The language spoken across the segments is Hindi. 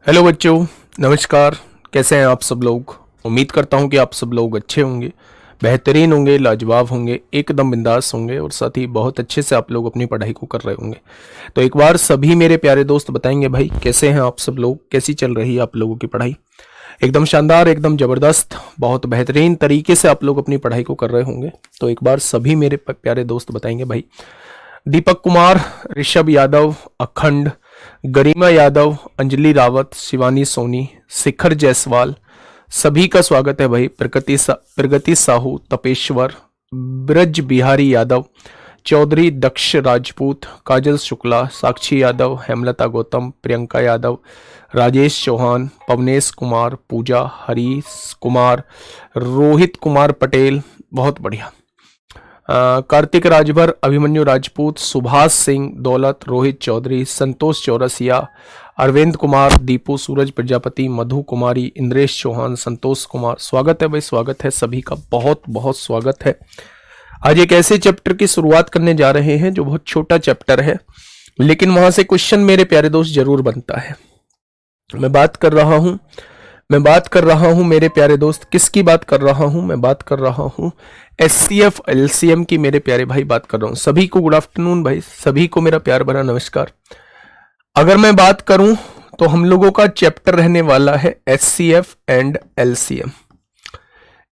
हेलो बच्चों, नमस्कार। कैसे हैं आप सब लोग। उम्मीद करता हूं कि आप सब लोग अच्छे होंगे, बेहतरीन होंगे, लाजवाब होंगे, एकदम बिंदास होंगे और साथ ही बहुत अच्छे से आप लोग अपनी पढ़ाई को कर रहे होंगे। तो एक बार सभी मेरे प्यारे दोस्त बताएंगे भाई कैसे हैं आप सब लोग, कैसी चल रही है आप लोगों की पढ़ाई। एकदम शानदार, एकदम ज़बरदस्त, बहुत बेहतरीन तरीके से आप लोग अपनी पढ़ाई को कर रहे होंगे। तो एक बार सभी मेरे प्यारे दोस्त बताएंगे भाई। दीपक कुमार, ऋषभ यादव, अखंड, गरिमा यादव, अंजलि रावत, शिवानी सोनी, शिखर जायसवाल, सभी का स्वागत है भाई। प्रगति साहू, तपेश्वर, ब्रज बिहारी यादव, चौधरी दक्ष राजपूत, काजल शुक्ला, साक्षी यादव, हेमलता गौतम, प्रियंका यादव, राजेश चौहान, पवनेश कुमार, पूजा, हरीश कुमार, रोहित कुमार पटेल, बहुत बढ़िया। कार्तिक राजभर, अभिमन्यु राजपूत, सुभाष सिंह, दौलत, रोहित चौधरी, संतोष चौरसिया, अरविंद कुमार, दीपू सूरज प्रजापति, मधु कुमारी, इंद्रेश चौहान, संतोष कुमार, स्वागत है भाई, स्वागत है सभी का, बहुत बहुत स्वागत है। आज एक ऐसे चैप्टर की शुरुआत करने जा रहे हैं जो बहुत छोटा चैप्टर है, लेकिन वहां से क्वेश्चन मेरे प्यारे दोस्त जरूर बनता है। मैं बात कर रहा हूं मेरे प्यारे दोस्त, किसकी बात कर रहा हूं? मैं बात कर रहा हूं एचसीएफ एलसीएम की मेरे प्यारे भाई, बात कर रहा हूं। सभी को गुड आफ्टरनून भाई, सभी को मेरा प्यार भरा नमस्कार। अगर मैं बात करूं तो हम लोगों का चैप्टर रहने वाला है HCF and LCM.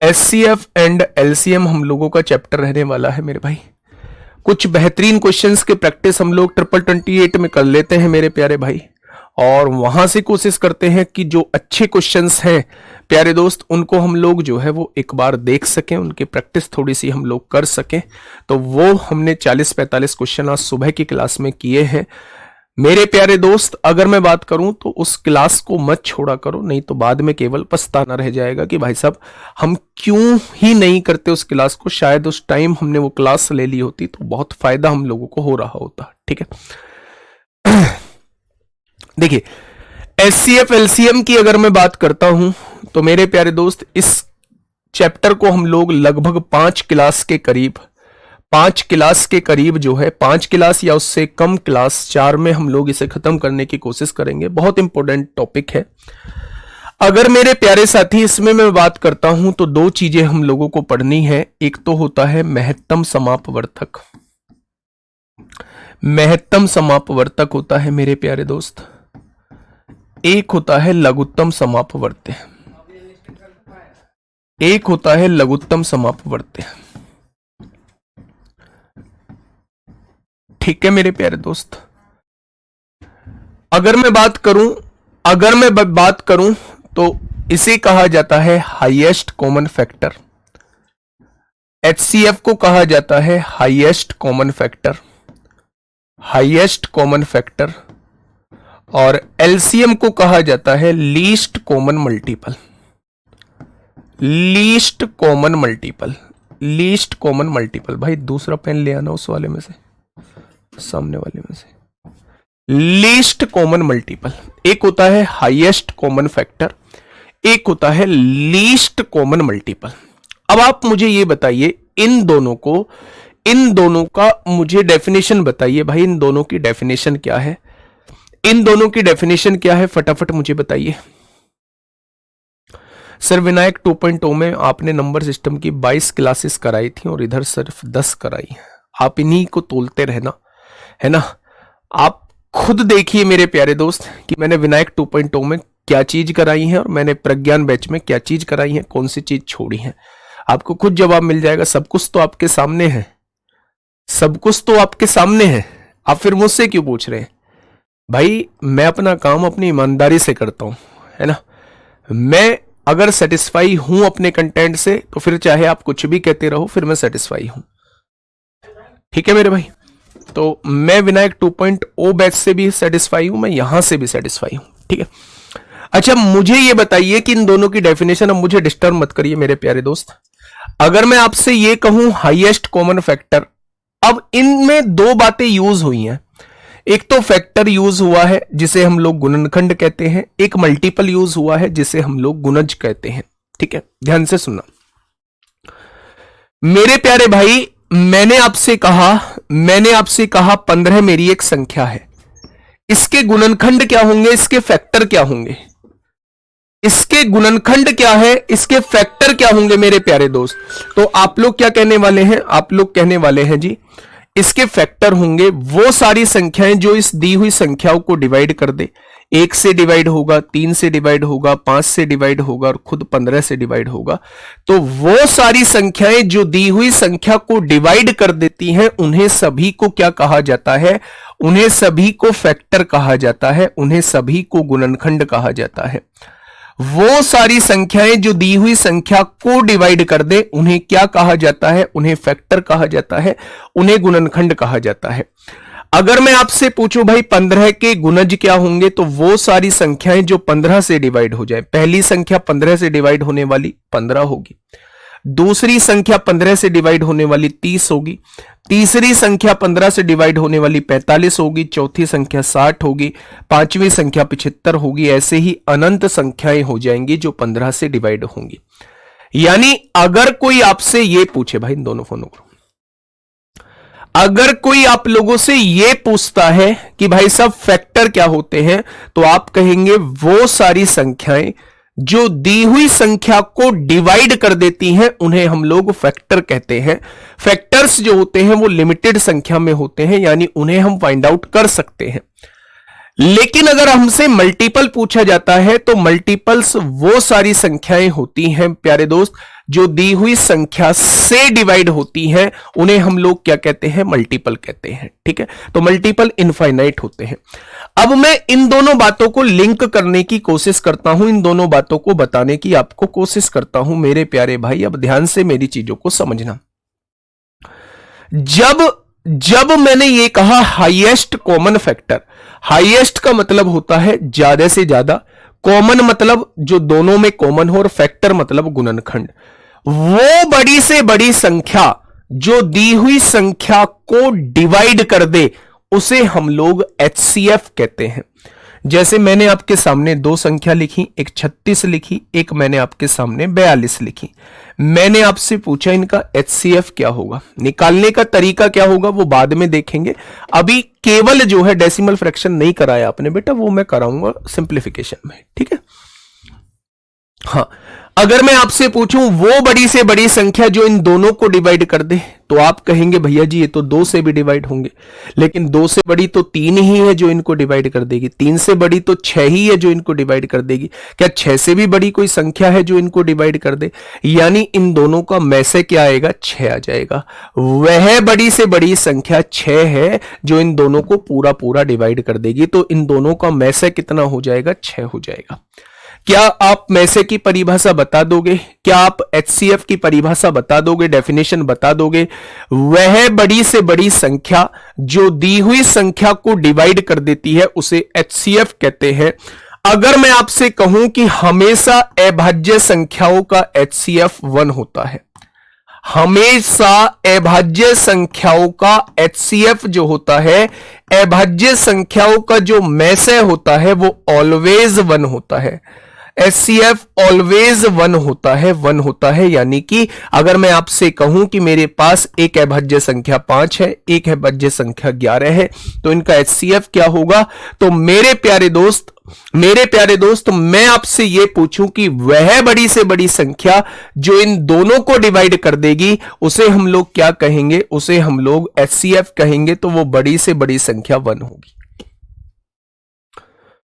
HCF and LCM हम लोगों का चैप्टर रहने वाला है मेरे भाई। कुछ बेहतरीन क्वेश्चंस के प्रैक्टिस हम लोग 28 में कर लेते हैं मेरे प्यारे भाई, और वहां से कोशिश करते हैं कि जो अच्छे क्वेश्चंस हैं प्यारे दोस्त उनको हम लोग जो है वो एक बार देख सकें, उनकी प्रैक्टिस थोड़ी सी हम लोग कर सकें। तो वो हमने 40-45 क्वेश्चन आज सुबह की क्लास में किए हैं मेरे प्यारे दोस्त। अगर मैं बात करूं तो उस क्लास को मत छोड़ा करो, नहीं तो बाद में केवल पछताना रह जाएगा कि भाई साहब हम क्यों ही नहीं करते उस क्लास को। शायद उस टाइम हमने वो क्लास ले ली होती तो बहुत फायदा हम लोगों को हो रहा होता। ठीक है, देखिए एचसीएफ एलसीएम की अगर मैं बात करता हूं तो मेरे प्यारे दोस्त इस चैप्टर को हम लोग लगभग 5 क्लास के करीब जो है 5 क्लास या उससे कम क्लास 4 में हम लोग इसे खत्म करने की कोशिश करेंगे। बहुत इंपॉर्टेंट टॉपिक है। अगर मेरे प्यारे साथी इसमें मैं बात करता हूं तो 2 चीजें हम लोगों को पढ़नी है। एक तो होता है महत्तम समापवर्तक, महत्तम समापवर्तक होता है मेरे प्यारे दोस्त। एक होता है लघुत्तम समापवर्त्य, एक होता है लघुत्तम समापवर्त्य। ठीक है मेरे प्यारे दोस्त। अगर मैं बात करूं तो इसे कहा जाता है हाईएस्ट कॉमन फैक्टर। एचसीएफ को कहा जाता है highest common factor, highest common factor, और एलसीएम को कहा जाता है least common multiple. Least common multiple, least common multiple. भाई दूसरा पेन ले आना उस वाले में से, सामने वाले में से। लीस्ट कॉमन मल्टीपल, एक होता है हाईएस्ट कॉमन फैक्टर, एक होता है लीस्ट कॉमन मल्टीपल। अब आप मुझे ये बताइए इन दोनों का मुझे डेफिनेशन बताइए भाई। इन दोनों की डेफिनेशन क्या है? इन दोनों की डेफिनेशन क्या है, फटाफट मुझे बताइए। सर विनायक 2.0 में आपने नंबर सिस्टम की 22 क्लासेस कराई थी और इधर सिर्फ 10 कराई। आप इन्हीं को तोलते रहना, है ना। आप खुद देखिए मेरे प्यारे दोस्त कि मैंने विनायक 2.0 में क्या चीज कराई है और मैंने प्रज्ञान बैच में क्या चीज कराई है, कौन सी चीज छोड़ी है। आपको खुद जवाब मिल जाएगा। सब कुछ तो आपके सामने है, सब कुछ तो आपके सामने है। आप फिर मुझसे क्यों पूछ रहे हैं? भाई मैं अपना काम अपनी ईमानदारी से करता हूं, है ना। मैं अगर सेटिस्फाई हूं अपने कंटेंट से तो फिर चाहे आप कुछ भी कहते रहो, फिर मैं सेटिस्फाई हूं। ठीक है मेरे भाई। तो मैं विनायक 2.0 बैच से भी सेटिस्फाई हूं, मैं यहां से भी सेटिस्फाई हूं। ठीक है, अच्छा मुझे ये बताइए कि इन दोनों की डेफिनेशन, अब मुझे डिस्टर्ब मत करिए मेरे प्यारे दोस्त। अगर मैं आपसे ये कहूं हाईएस्ट कॉमन फैक्टर, अब इनमें 2 बातें यूज हुई हैं। एक तो फैक्टर यूज हुआ है जिसे हम लोग गुणनखंड कहते हैं, एक मल्टीपल यूज हुआ है जिसे हम लोग गुणज कहते हैं। ठीक है, ध्यान से सुनना मेरे प्यारे भाई। मैंने आपसे कहा 15 मेरी एक संख्या है। इसके गुणनखंड क्या होंगे, इसके फैक्टर क्या होंगे, इसके गुणनखंड क्या है, इसके फैक्टर क्या होंगे मेरे प्यारे दोस्त। तो आप लोग क्या कहने वाले हैं, आप लोग कहने वाले हैं जी इसके फैक्टर होंगे वो सारी संख्याएं जो इस दी हुई संख्याओं को डिवाइड कर दे। 1 से डिवाइड होगा, 3 से डिवाइड होगा, 5 से डिवाइड होगा और खुद 15 से डिवाइड होगा। तो वो सारी संख्याएं जो दी हुई संख्या को डिवाइड कर देती हैं उन्हें सभी को क्या कहा जाता है, उन्हें सभी को फैक्टर कहा जाता है, उन्हें सभी को गुणनखंड कहा जाता है। वो सारी संख्याएं जो दी हुई संख्या को डिवाइड कर दे उन्हें क्या कहा जाता है, उन्हें फैक्टर कहा जाता है, उन्हें गुणनखंड कहा जाता है। अगर मैं आपसे पूछूं भाई 15 के गुणज क्या होंगे, तो वो सारी संख्याएं जो 15 से डिवाइड हो जाए। पहली संख्या 15 से डिवाइड होने वाली 15 होगी, दूसरी संख्या 15 से डिवाइड होने वाली 30 होगी, तीसरी संख्या 15 से डिवाइड होने वाली 45 होगी, चौथी संख्या 60 होगी, पांचवी संख्या 75 होगी। ऐसे ही अनंत संख्याएं हो जाएंगी जो 15 से डिवाइड होंगी। यानी अगर कोई आपसे ये पूछे, भाई इन दोनों फोनों को, अगर कोई आप लोगों से ये पूछता है कि भाई साहब फैक्टर क्या होते हैं, तो आप कहेंगे वो सारी संख्याएं जो दी हुई संख्या को डिवाइड कर देती हैं उन्हें हम लोग फैक्टर कहते हैं। फैक्टर्स जो होते हैं वो लिमिटेड संख्या में होते हैं, यानी उन्हें हम फाइंड आउट कर सकते हैं। लेकिन अगर हमसे मल्टीपल पूछा जाता है तो मल्टीपल्स वो सारी संख्याएं होती हैं प्यारे दोस्त जो दी हुई संख्या से डिवाइड होती हैं, उन्हें हम लोग क्या कहते हैं, मल्टीपल कहते हैं। ठीक है, तो मल्टीपल इनफाइनाइट होते हैं। अब मैं इन दोनों बातों को लिंक करने की कोशिश करता हूं, इन दोनों बातों को बताने की आपको कोशिश करता हूं मेरे प्यारे भाई। अब ध्यान से मेरी चीजों को समझना। जब मैंने ये कहा हाईएस्ट कॉमन फैक्टर, हाईएस्ट का मतलब होता है ज्यादा से ज्यादा, कॉमन मतलब जो दोनों में कॉमन हो, और फैक्टर मतलब गुणनखंड। वो बड़ी से बड़ी संख्या जो दी हुई संख्या को डिवाइड कर दे उसे हम लोग HCF कहते हैं। जैसे मैंने आपके सामने दो संख्या लिखी, एक 36 लिखी, एक मैंने आपके सामने 42 लिखी। मैंने आपसे पूछा इनका HCF क्या होगा, निकालने का तरीका क्या होगा वो बाद में देखेंगे। अभी केवल जो है डेसिमल फ्रैक्शन नहीं कराया आपने बेटा, वो मैं कराऊंगा सिंप्लीफिकेशन में। ठीक है, हाँ, अगर मैं आपसे पूछूं वो बड़ी से बड़ी संख्या जो इन दोनों को डिवाइड कर दे, तो आप कहेंगे भैया जी ये तो 2 से भी डिवाइड होंगे, लेकिन 2 से बड़ी तो 3 ही है जो इनको डिवाइड कर देगी, 3 से बड़ी तो 6 ही है जो इनको डिवाइड कर देगी। क्या 6 से भी बड़ी कोई संख्या है जो इनको डिवाइड कर दे? यानी इन दोनों का में से क्या आएगा, 6 आ जाएगा। वह बड़ी से बड़ी संख्या 6 है जो इन दोनों को पूरा पूरा डिवाइड कर देगी, तो इन दोनों का में से कितना हो जाएगा, 6 हो जाएगा। क्या आप में से की परिभाषा बता दोगे? क्या आप HCF की परिभाषा बता दोगे, डेफिनेशन बता दोगे? वह बड़ी से बड़ी संख्या जो दी हुई संख्या को डिवाइड कर देती है उसे HCF कहते हैं। अगर मैं आपसे कहूं कि हमेशा अभाज्य संख्याओं का HCF 1 होता है, हमेशा अभाज्य संख्याओं का HCF जो होता है, अभाज्य संख्याओं का जो में से होता है वो ऑलवेज 1 होता है। HCF ऑलवेज 1 होता है, 1 होता है। यानी कि अगर मैं आपसे कहूं कि मेरे पास एक अभाज्य संख्या 5 है, एक अभाज्य संख्या 11 है, तो इनका HCF क्या होगा? तो मेरे प्यारे दोस्त मैं आपसे यह पूछूं कि वह बड़ी से बड़ी संख्या जो इन दोनों को डिवाइड कर देगी उसे हम लोग क्या कहेंगे? उसे हम लोग HCF कहेंगे। तो वो बड़ी से बड़ी संख्या 1 होगी।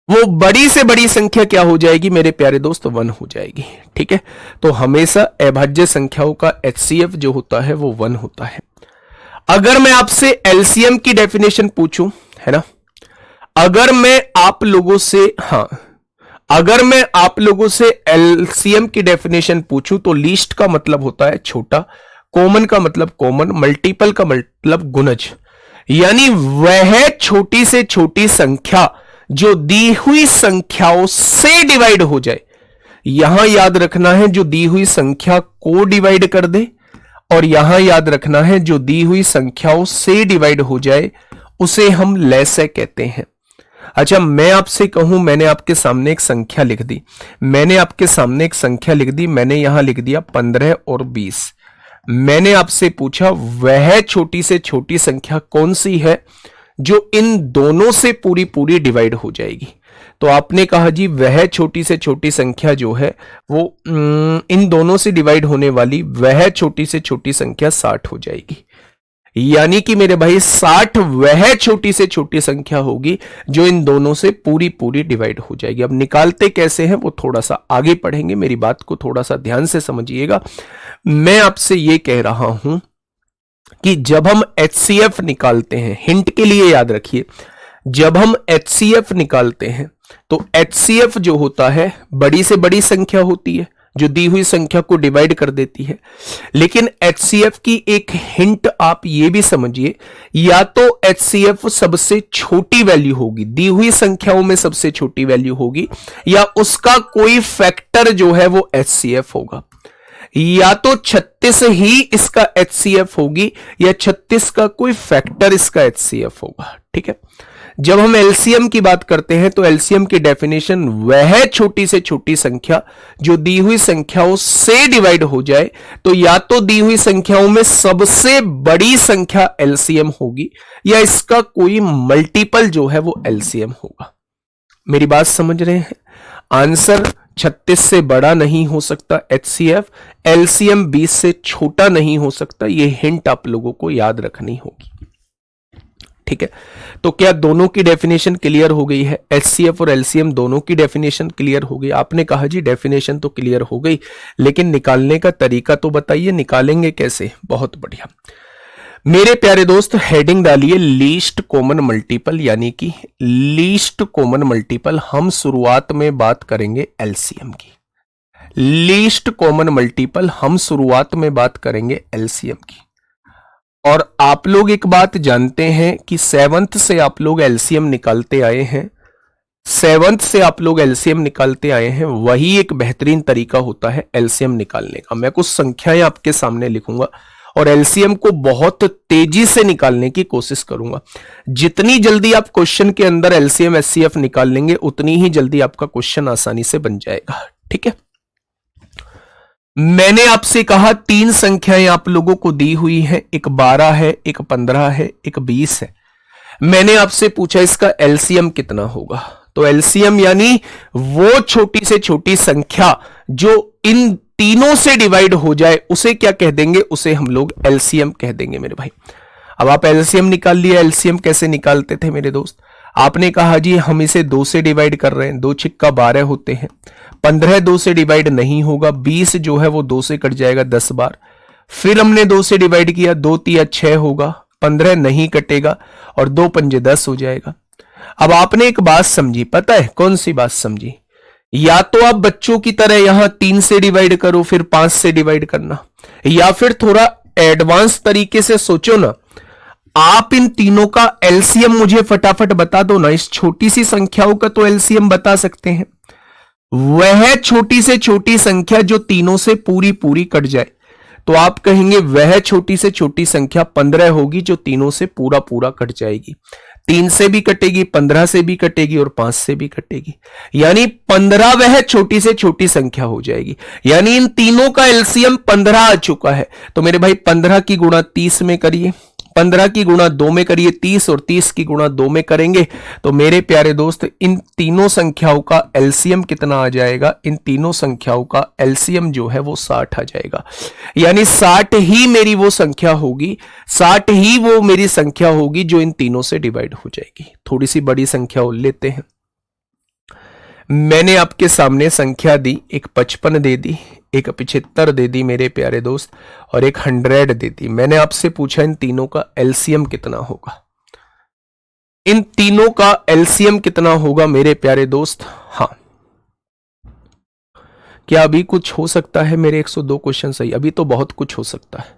वो बड़ी से बड़ी संख्या क्या हो जाएगी मेरे प्यारे दोस्त? 1 हो जाएगी। ठीक है, तो हमेशा अभाज्य संख्याओं का HCF जो होता है वो 1 होता है। अगर मैं आपसे LCM की डेफिनेशन पूछूं, है ना, अगर मैं आप लोगों से LCM की डेफिनेशन पूछूं तो लीस्ट का मतलब होता है छोटा, कॉमन का मतलब कॉमन, मल्टीपल का मतलब गुणज। यानी वह छोटी से छोटी संख्या जो दी हुई संख्याओं से डिवाइड हो जाए। यहां याद रखना है जो दी हुई संख्या को डिवाइड कर दे, और यहां याद रखना है जो दी हुई संख्याओं से डिवाइड हो जाए उसे हम लैसे कहते हैं। अच्छा, मैं आपसे कहूं, मैंने आपके सामने एक संख्या लिख दी, मैंने यहां लिख दिया 15 और 20। मैंने आपसे पूछा वह छोटी से छोटी संख्या कौन सी है जो इन दोनों से पूरी पूरी डिवाइड हो जाएगी। तो आपने कहा जी वह छोटी से छोटी संख्या जो है वो इन दोनों से डिवाइड होने वाली वह छोटी से छोटी संख्या 60 हो जाएगी। यानी कि मेरे भाई 60 वह छोटी से छोटी संख्या होगी जो इन दोनों से पूरी पूरी डिवाइड हो जाएगी। अब निकालते कैसे हैं वो थोड़ा सा आगे पढ़ेंगे, मेरी बात को थोड़ा सा ध्यान से समझिएगा। मैं आपसे ये कह रहा हूं कि जब हम HCF निकालते हैं, हिंट के लिए याद रखिए, जब हम HCF निकालते हैं तो HCF जो होता है बड़ी से बड़ी संख्या होती है जो दी हुई संख्या को डिवाइड कर देती है। लेकिन HCF की एक हिंट आप ये भी समझिए, या तो HCF सबसे छोटी वैल्यू होगी, दी हुई संख्याओं में सबसे छोटी वैल्यू होगी, या उसका कोई फैक्टर जो है वो HCF होगा, या तो 36 ही इसका HCF होगी या 36 का कोई फैक्टर इसका HCF होगा। ठीक है, जब हम एलसीएम की बात करते हैं तो एलसीएम की डेफिनेशन वह छोटी से छोटी संख्या जो दी हुई संख्याओं से डिवाइड हो जाए, तो या तो दी हुई संख्याओं में सबसे बड़ी संख्या एलसीएम होगी या इसका कोई मल्टीपल जो है वो एलसीएम होगा। मेरी बात समझ रहे हैं? आंसर 36 से बड़ा नहीं हो सकता HCF, एलसीएम 20 से छोटा नहीं हो सकता। यह हिंट आप लोगों को याद रखनी होगी। ठीक है, तो क्या दोनों की डेफिनेशन क्लियर हो गई है? HCF और LCM दोनों की डेफिनेशन क्लियर हो गई? आपने कहा जी डेफिनेशन तो क्लियर हो गई, लेकिन निकालने का तरीका तो बताइए, निकालेंगे कैसे? बहुत बढ़िया मेरे प्यारे दोस्त, हेडिंग डालिए लीस्ट कॉमन मल्टीपल, यानी कि लीस्ट कॉमन मल्टीपल। हम शुरुआत में बात करेंगे LCM की। लीस्ट कॉमन मल्टीपल हम शुरुआत में बात करेंगे LCM की। और आप लोग एक बात जानते हैं कि 7th से आप लोग LCM निकालते आए हैं, 7th से आप लोग LCM निकालते आए हैं, वही एक बेहतरीन तरीका होता है LCM निकालने का। मैं कुछ संख्याएं आपके सामने लिखूंगा और LCM को बहुत तेजी से निकालने की कोशिश करूंगा। जितनी जल्दी आप क्वेश्चन के अंदर LCM HCF निकाल लेंगे उतनी ही जल्दी आपका क्वेश्चन आसानी से बन जाएगा। ठीक है, मैंने आपसे कहा 3 संख्याएं आप लोगों को दी हुई हैं, एक 12 है, एक 15 है, एक 20 है। मैंने आपसे पूछा इसका LCM कितना होगा, तो LCM यानी वो छोटी से छोटी संख्या जो इन तीनों से डिवाइड हो जाए उसे क्या कह देंगे? उसे हम लोग LCM कह देंगे मेरे भाई। अब आप LCM निकाल लिया। LCM कैसे निकालते थे मेरे दोस्त? आपने कहा जी हम इसे 2 से डिवाइड कर रहे हैं, 2 छिक्का 12 होते हैं, 15 2 से डिवाइड नहीं होगा, 20 जो है वो 2 से कट जाएगा 10 बार। फिर हमने 2 से डिवाइड किया, 2 तिया 6 होगा, 15 नहीं कटेगा और 2 पंजे 10 हो जाएगा। अब आपने एक बात समझी, पता है कौन सी बात समझी? या तो आप बच्चों की तरह यहां 3 से डिवाइड करो फिर 5 से डिवाइड करना, या फिर थोड़ा एडवांस तरीके से सोचो ना, आप इन तीनों का LCM मुझे फटाफट बता दो ना। इस छोटी सी संख्याओं का तो LCM बता सकते हैं, वह छोटी से छोटी संख्या जो तीनों से पूरी पूरी कट जाए, तो आप कहेंगे वह छोटी से छोटी संख्या 15 होगी जो तीनों से पूरा पूरा कट जाएगी। 3 से भी कटेगी, 15 से भी कटेगी और 5 से भी कटेगी, यानी 15 वह छोटी से छोटी संख्या हो जाएगी। यानी इन तीनों का LCM 15 आ चुका है। तो मेरे भाई 15 की गुणा 30 में करिए, 15 की गुणा 2 में करिए 30, और 30 की गुणा 2 में करेंगे तो मेरे प्यारे दोस्त इन तीनों संख्याओं का LCM कितना आ जाएगा? इन तीनों संख्याओं का LCM जो है वो 60 आ जाएगा। यानी 60 ही मेरी वो संख्या होगी, 60 ही वो मेरी संख्या होगी जो इन तीनों से डिवाइड हो जाएगी। थोड़ी सी बड़ी संख्या लेते हैं। मैंने आपके सामने संख्या दी, एक 55 दे दी, एक 75 दे दी मेरे प्यारे दोस्त, और एक 100 दे दी। मैंने आपसे पूछा इन तीनों का LCM कितना होगा? इन तीनों का LCM कितना होगा मेरे प्यारे दोस्त? हाँ, क्या अभी कुछ हो सकता है? मेरे 102 क्वेश्चन सही, अभी तो बहुत कुछ हो सकता है,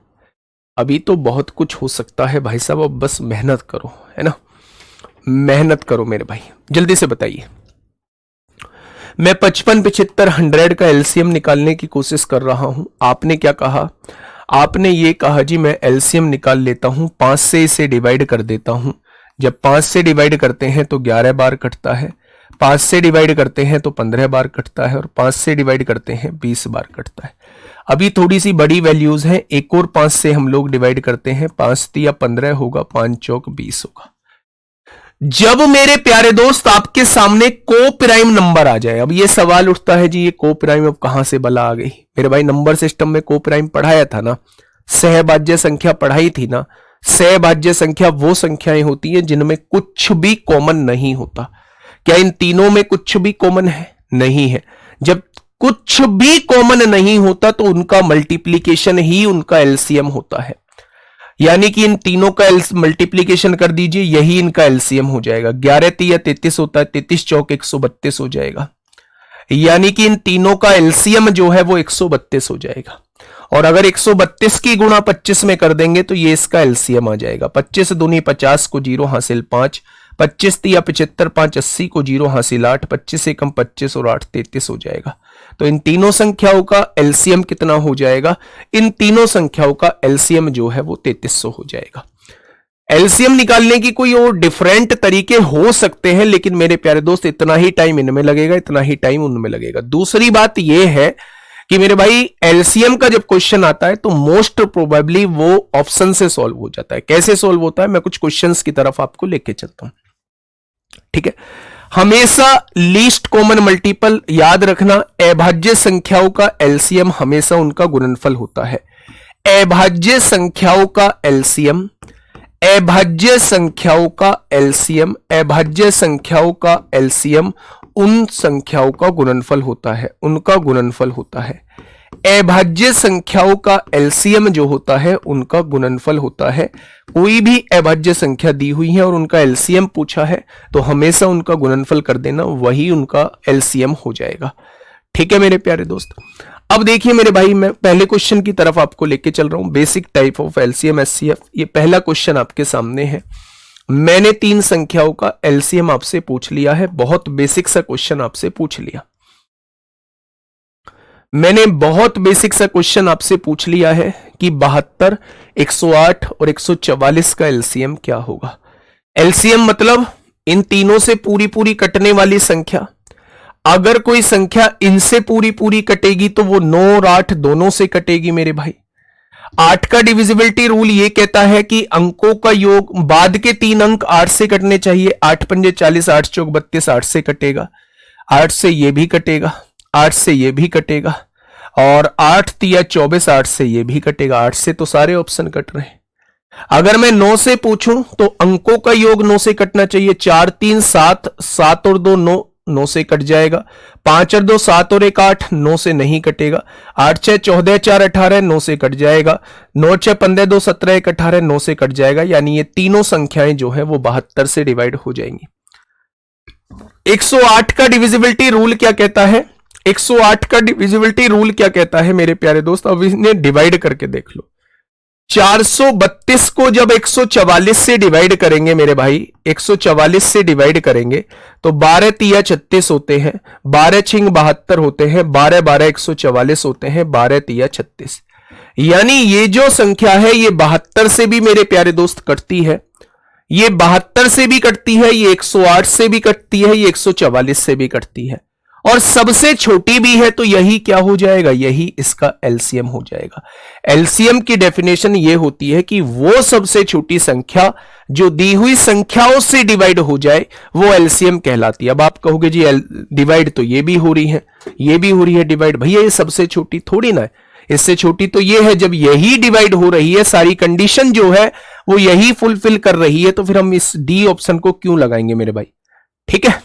अभी तो बहुत कुछ हो सकता है भाई साहब। अब बस मेहनत करो, है ना, मेहनत करो मेरे भाई, जल्दी से बताइए। मैं 55, 75, 100 का LCM निकालने की कोशिश कर रहा हूं। आपने क्या कहा? आपने ये कहा जी मैं LCM निकाल लेता हूं, 5 से इसे डिवाइड कर देता हूं। जब 5 से डिवाइड करते हैं तो 11 बार कटता है, 5 से डिवाइड करते हैं तो 15 बार कटता है, और 5 से डिवाइड करते हैं 20 बार कटता है। अभी थोड़ी सी बड़ी वैल्यूज हैं, एक और 5 से हम लोग डिवाइड करते हैं, 5 तिया 15 होगा, 5 चौक 20 होगा। जब मेरे प्यारे दोस्त आपके सामने को प्राइम नंबर आ जाए, अब ये सवाल उठता है जी ये को प्राइम अब कहां से बला आ गई। मेरे भाई नंबर सिस्टम में को प्राइम पढ़ाया था ना, सहभाज्य संख्या पढ़ाई थी ना। सहभाज्य संख्या वो संख्याएं होती हैं जिनमें कुछ भी कॉमन नहीं होता। क्या इन तीनों में कुछ भी कॉमन है? नहीं है। जब कुछ भी कॉमन नहीं होता तो उनका मल्टीप्लीकेशन ही उनका एलसीएम होता है। यानी कि इन तीनों का मल्टीप्लीकेशन कर दीजिए, यही इनका एलसीएम हो जाएगा। 11 तिया 33 होता है, 33 चौक 132 हो जाएगा। यानी कि इन तीनों का एलसीएम जो है वो 132 हो जाएगा। और अगर 132 की गुणा 25 में कर देंगे तो ये इसका एलसीएम आ जाएगा। 25 दूनी 50 को 0 हासिल 5, 25 तिया 75, 5 80 को 0 हासिल 8, 25 एकम 25 और 8 33 हो जाएगा। तो इन तीनों संख्याओं का एलसीएम कितना हो जाएगा? इन तीनों संख्याओं का एलसीएम जो है वो 3300 हो जाएगा। एलसीएम निकालने की कोई और डिफरेंट तरीके हो सकते हैं, लेकिन मेरे प्यारे दोस्त इतना ही टाइम इनमें लगेगा, इतना ही टाइम उनमें लगेगा। दूसरी बात यह है कि मेरे भाई एलसीएम का जब क्वेश्चन आता है तो मोस्ट प्रोबेबली वो ऑप्शन से सॉल्व हो जाता है। कैसे सॉल्व होता है मैं कुछ क्वेश्चंस की तरफ आपको लेके चलता हूं, ठीक है। हमेशा लीस्ट कॉमन मल्टीपल याद रखना, अभाज्य संख्याओं का एलसीएम हमेशा उनका गुणनफल होता है। अभाज्य संख्याओं का एलसीएम, अभाज्य संख्याओं का एलसीएम, अभाज्य संख्याओं का एलसीएम उन संख्याओं का गुणनफल होता है, उनका गुणनफल होता है। अभाज्य संख्याओं का एलसीएम जो होता है उनका गुणनफल होता है। कोई भी अभाज्य संख्या दी हुई है और उनका एलसीएम पूछा है तो हमेशा उनका गुणनफल कर देना, वही उनका एलसीएम हो जाएगा। ठीक है मेरे प्यारे दोस्त। अब देखिए मेरे भाई, मैं पहले क्वेश्चन की तरफ आपको लेके चल रहा हूं, basic type of LCM HCF. ये पहला क्वेश्चन आपके सामने है। मैंने 3 संख्याओं का एलसीएम आपसे पूछ लिया है, बहुत बेसिक सा क्वेश्चन आपसे पूछ लिया। मैंने बहुत बेसिक सा क्वेश्चन आपसे पूछ लिया है कि 72, 108 और 144 का एलसीएम क्या होगा। एलसीएम मतलब इन तीनों से पूरी पूरी कटने वाली संख्या। अगर कोई संख्या इनसे पूरी पूरी कटेगी तो वो 9 और 8 दोनों से कटेगी मेरे भाई। 8 का डिविजिबिलिटी रूल ये कहता है कि अंकों का योग, बाद के 3 अंक 8 से कटने चाहिए। 8 पंजे 40, 8 चौक 32, 8 से कटेगा, 8 से ये भी कटेगा, 8 से ये भी कटेगा और 8 तिया 24, 8 से ये भी कटेगा। 8 से तो सारे ऑप्शन कट रहे हैं। अगर मैं 9 से पूछूं तो अंकों का योग 9 से कटना चाहिए। 4 3 7, 7 और 2 9, 9 से कट जाएगा। 5 और 2 7 और 1 8, 9 से नहीं कटेगा। 8 6 14, 4 18, 9 से कट जाएगा। 9 6 15, 2 17, 1 18, 9 से कट जाएगा। यानी ये तीनों संख्याएं जो है वो 72 से डिवाइड हो जाएंगी। 108 का डिविजिबिलिटी रूल क्या कहता है? 108 का डिविजिबिलिटी रूल क्या कहता है मेरे प्यारे दोस्त? अब इन्हें डिवाइड करके देख लो। 432 को जब 144 से डिवाइड करेंगे मेरे भाई, 144 से डिवाइड करेंगे तो 12 तिया 36 होते हैं, 12 छिंग 72 होते हैं, 12 12 144 होते हैं, 12 तिया 36। यानी ये जो संख्या है ये 72 से भी मेरे प्यारे दोस्त कटती है, ये 72 से भी कटती है, ये 108 से भी कटती है, ये 144 से भी कटती है और सबसे छोटी भी है। तो यही क्या हो जाएगा? यही इसका एलसीएम हो जाएगा। एलसीएम की डेफिनेशन ये होती है कि वो सबसे छोटी संख्या जो दी हुई संख्याओं से डिवाइड हो जाए वो एलसीएम कहलाती है। अब आप कहोगे जी डिवाइड तो ये भी हो रही है, ये भी हो रही है डिवाइड। भैया ये सबसे छोटी थोड़ी ना है, इससे छोटी तो ये है। जब यही डिवाइड हो रही है, सारी कंडीशन जो है वो यही फुलफिल कर रही है, तो फिर हम इस डी ऑप्शन को क्यों लगाएंगे मेरे भाई? ठीक है,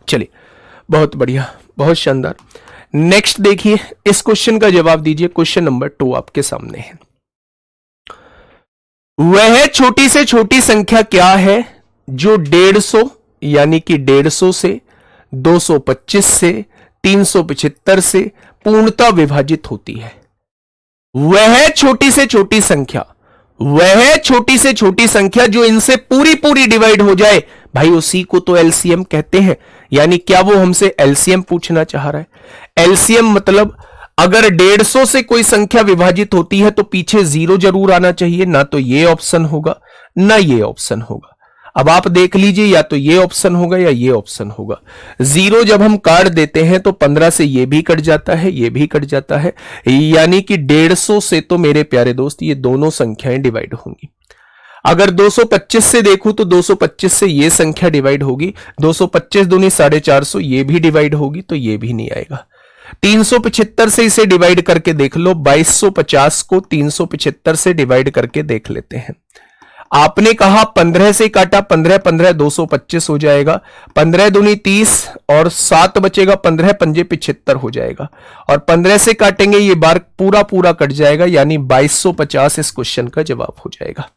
चलिए बहुत बढ़िया, बहुत शानदार। नेक्स्ट देखिए, इस क्वेश्चन का जवाब दीजिए। क्वेश्चन नंबर 2 आपके सामने है। वह छोटी से छोटी संख्या क्या है जो 150 यानी कि 150 से, 225 से, 375 से पूर्णतः विभाजित होती है। वह छोटी से छोटी संख्या, वह छोटी से छोटी संख्या जो इनसे पूरी पूरी डिवाइड हो जाए, भाई उसी को तो एलसीएम कहते हैं। यानी क्या वो हमसे एलसीएम पूछना चाह रहा है? एलसीएम मतलब अगर 150 से कोई संख्या विभाजित होती है तो पीछे 0 जरूर आना चाहिए। ना तो ये ऑप्शन होगा ना ये ऑप्शन होगा। अब आप देख लीजिए, या तो ये ऑप्शन होगा या ये ऑप्शन होगा। 0 जब हम काट देते हैं तो 15 से ये भी कट जाता है, ये भी कट जाता है। यानी कि 150 से तो मेरे प्यारे दोस्त ये दोनों संख्याएं डिवाइड होंगी। अगर 225 से देखूं तो 225 से ये संख्या डिवाइड होगी, 225 दूनी 450, ये भी डिवाइड होगी, तो ये भी नहीं आएगा। 375 से इसे डिवाइड करके देख लो, 2250 को 375 से डिवाइड करके देख लेते हैं। आपने कहा 15 से काटा, 15 15 225 हो जाएगा, 15 दूनी 30 और 7 बचेगा, 15 पंजे 75 हो जाएगा, और 15 से काटेंगे ये बार पूरा पूरा कट जाएगा, यानी 2250 इस क्वेश्चन का जवाब हो जाएगा।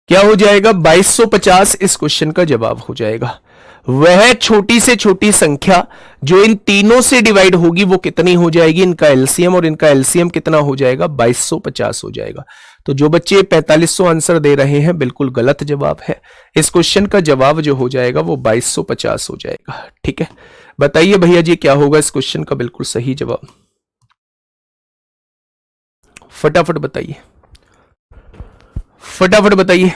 क्या हो जाएगा? 2250 इस क्वेश्चन का जवाब हो जाएगा। वह छोटी से छोटी संख्या जो इन तीनों से डिवाइड होगी वो कितनी हो जाएगी? इनका एलसीएम, और इनका एलसीएम कितना हो जाएगा? 2250 हो जाएगा। तो जो बच्चे 4500 आंसर दे रहे हैं बिल्कुल गलत जवाब है। इस क्वेश्चन का जवाब जो हो जाएगा वो 2250 हो जाएगा। ठीक है, बताइए भैया जी क्या होगा इस क्वेश्चन का बिल्कुल सही जवाब? फटाफट बताइए, फटाफट बताइए,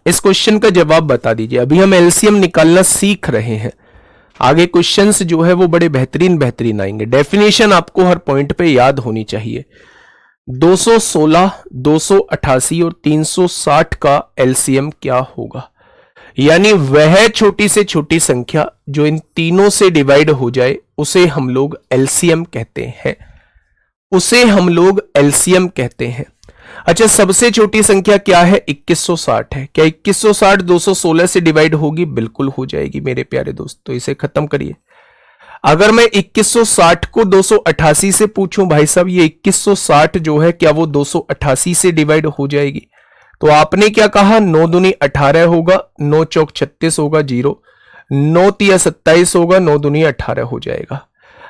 इस क्वेश्चन का जवाब बता दीजिए। अभी हम एलसीएम निकालना सीख रहे हैं, आगे क्वेश्चंस जो है वो बड़े बेहतरीन बेहतरीन आएंगे। डेफिनेशन आपको हर पॉइंट पे याद होनी चाहिए। 216, 288 और 360 का एलसीएम क्या होगा? यानी वह छोटी से छोटी संख्या जो इन तीनों से डिवाइड हो जाए उसे हम लोग एलसीएम कहते हैं, उसे हम लोग एलसीएम कहते हैं। अच्छा, सबसे छोटी संख्या क्या है? 2160 है। क्या 2160 216 से डिवाइड होगी? बिल्कुल हो जाएगी मेरे प्यारे दोस्त। तो इसे खत्म करिए। अगर मैं 2160 को 288 से पूछूं, भाई साहब ये 2160 जो है क्या वो 288 से डिवाइड हो जाएगी? तो आपने क्या कहा? 9 दूनी 18 होगा, 9 चौक 36 होगा 0, 9 तिया 27 होगा, 9 दूनी 18 हो जाएगा।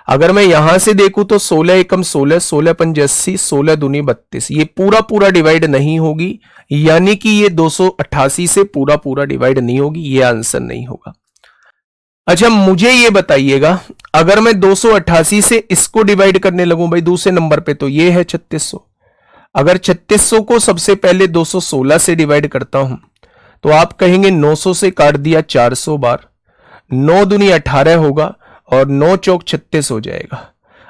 अगर मैं यहां से देखूं तो 16 एकम 16, 16 पंज 80, 16 दूनी 32, ये पूरा पूरा डिवाइड नहीं होगी, यानी कि ये 288 से पूरा पूरा डिवाइड नहीं होगी, ये आंसर नहीं होगा। अच्छा, मुझे ये बताइएगा, अगर मैं 288 से इसको डिवाइड करने लगूं भाई दूसरे नंबर पे, तो ये है 3600। अगर 3600 को सबसे पहले 216 से डिवाइड करता हूं तो आप कहेंगे 900 से काट दिया 400 बार, 9 दूनी 18 होगा और 9 चौक 36 हो जाएगा।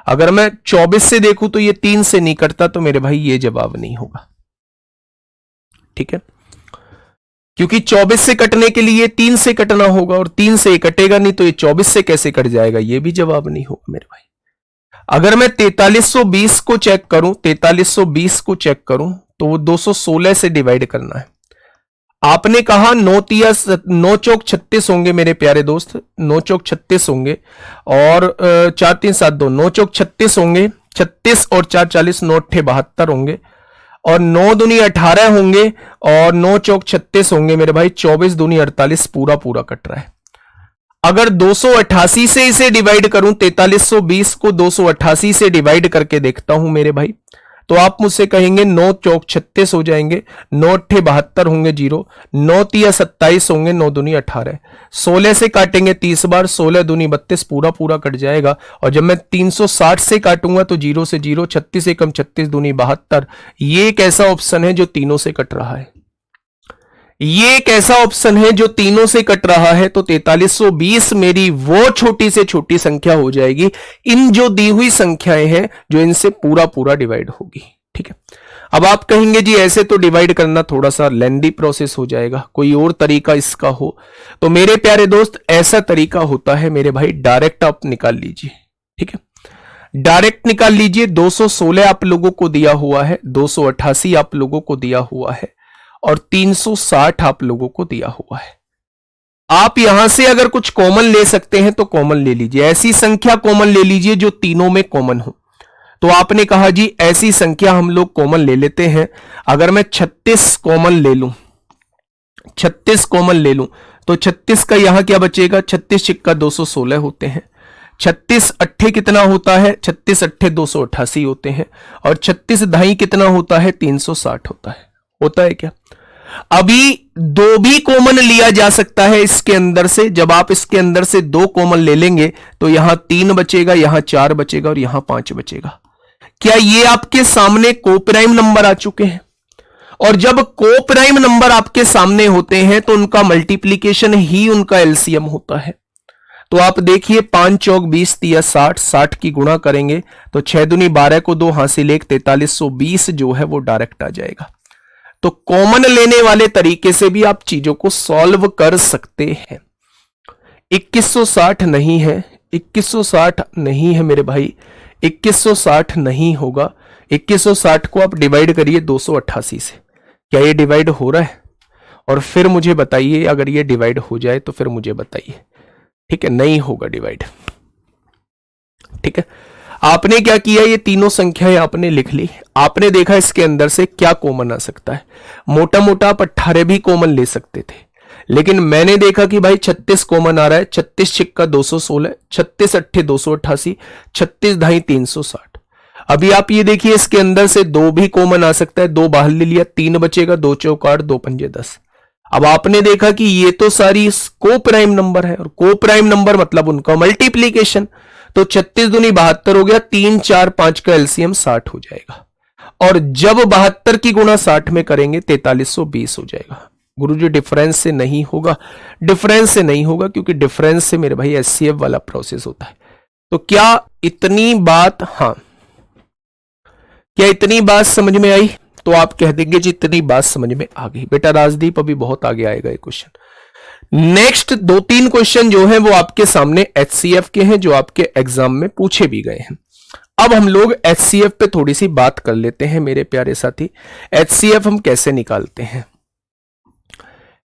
अगर मैं 24 से देखूं तो ये 3 से नहीं कटता, तो मेरे भाई ये जवाब नहीं होगा। ठीक है, क्योंकि 24 से कटने के लिए 3 से कटना होगा, और 3 से कटेगा नहीं, तो ये 24 से कैसे कट जाएगा? ये भी जवाब नहीं होगा मेरे भाई। अगर मैं 4320 को चेक करूं, 4320 को चेक करूं तो वो 216 से डिवाइड करना है। आपने कहा 9 चौक 36 होंगे मेरे प्यारे दोस्त, 9 चौक 36 होंगे, और 4 3 7 2, 9 चौक 36 होंगे, 36 और 4 40, 9 8 72 होंगे, और 9 दूनी 18 होंगे, और 9 चौक 36 होंगे मेरे भाई, 24 दूनी 48, पूरा पूरा कट रहा है। अगर 288 से इसे डिवाइड करूं, 4320 को 288 से डिवाइड करके देखता हूं मेरे भाई, तो आप मुझसे कहेंगे 9 चौक 36 हो जाएंगे, 9 8 72 होंगे 0, 9 तिया 27 होंगे, 9 दूनी 18, 16 से काटेंगे 30 बार, 16 दूनी 32, पूरा पूरा कट जाएगा। और जब मैं 360 से काटूंगा तो 0 से 0, 36 एकम 36 दूनी 72। ये एक ऐसा ऑप्शन है जो तीनों से कट रहा है, ये एक ऐसा ऑप्शन है जो तीनों से कट रहा है। तो 4320 मेरी वो छोटी से छोटी संख्या हो जाएगी इन जो दी हुई संख्याएं हैं जो इनसे पूरा पूरा डिवाइड होगी। ठीक है, अब आप कहेंगे जी ऐसे तो डिवाइड करना थोड़ा सा लेंदी प्रोसेस हो जाएगा, कोई और तरीका इसका हो। तो मेरे प्यारे दोस्त, ऐसा तरीका होता है मेरे भाई, डायरेक्ट आप निकाल लीजिए। ठीक है, डायरेक्ट निकाल लीजिए। 216 आप लोगों को दिया हुआ है, 288 आप लोगों को दिया हुआ है, और 360 आप लोगों को दिया हुआ है। आप यहां से अगर कुछ कॉमन ले सकते हैं तो कॉमन ले लीजिए, ऐसी संख्या कॉमन ले लीजिए जो तीनों में कॉमन हो। तो आपने कहा जी ऐसी संख्या हम लोग कॉमन ले लेते हैं। अगर मैं 36 कॉमन ले लूं, 36 कॉमन ले लूं तो 36 का यहां क्या बचेगा? 36 छिक्का 216 होते हैं, 36 अट्ठे कितना होता है? 36 अट्ठे 288 होते हैं, और 36 ढाई कितना होता है? 360 होता है क्या? अभी दो भी कॉमन लिया जा सकता है इसके अंदर से। जब आप इसके अंदर से 2 कॉमन ले लेंगे तो यहां 3 बचेगा, यहां 4 बचेगा, और यहां 5 बचेगा। क्या ये आपके सामने कोप्राइम नंबर आ चुके हैं? और जब कोप्राइम नंबर आपके सामने होते हैं तो उनका मल्टीप्लीकेशन ही उनका एलसीएम होता है। तो आप देखिए 5 चौक 20 तिया 60, 60 की गुणा करेंगे तो 6 दूनी 12 को 2 हासिल 1, 4320 जो है वो डायरेक्ट आ जाएगा। तो कॉमन लेने वाले तरीके से भी आप चीजों को सॉल्व कर सकते हैं। 2160 नहीं है, 2160 नहीं है मेरे भाई, 2160 नहीं होगा। 2160 को आप डिवाइड करिए 288 से, क्या ये डिवाइड हो रहा है? और फिर मुझे बताइए, अगर ये डिवाइड हो जाए तो फिर मुझे बताइए। ठीक है, नहीं होगा डिवाइड। ठीक है, आपने क्या किया, ये तीनों संख्याएं आपने लिख ली, आपने देखा इसके अंदर से क्या कॉमन आ सकता है। मोटा मोटा आप 18 भी कॉमन ले सकते थे, लेकिन मैंने देखा कि भाई 36 कॉमन आ रहा है। 36 छिक्का 216, 36 अट्ठे 288, 36 ढाई 360। अभी आप ये देखिए इसके अंदर से 2 भी कॉमन आ सकता है, 2 बाहर ले लिया, 3 बचेगा, 2 चौक 8, 2 पंजे 10। अब आपने देखा कि ये तो सारी को प्राइम नंबर है, और को प्राइम नंबर मतलब उनका मल्टीप्लीकेशन। तो 36 दूनी 72 हो गया, 3 4 5 का एलसीएम 60 हो जाएगा। और जब 72 की गुणा 60 में करेंगे 4320 हो जाएगा। गुरुजी डिफरेंस से नहीं होगा, डिफरेंस से नहीं होगा, क्योंकि डिफरेंस से मेरे भाई एचसीएफ वाला प्रोसेस होता है। तो क्या इतनी बात, हाँ, क्या इतनी बात समझ में आई? तो आप कह देंगे जी इतनी बात समझ में आ गई। बेटा राजदीप अभी बहुत आगे आएगा ये क्वेश्चन। नेक्स्ट 2-3 क्वेश्चन जो है वो आपके सामने एचसीएफ के हैं, जो आपके एग्जाम में पूछे भी गए हैं। अब हम लोग एचसीएफ पे थोड़ी सी बात कर लेते हैं मेरे प्यारे साथी। एचसीएफ हम कैसे निकालते हैं?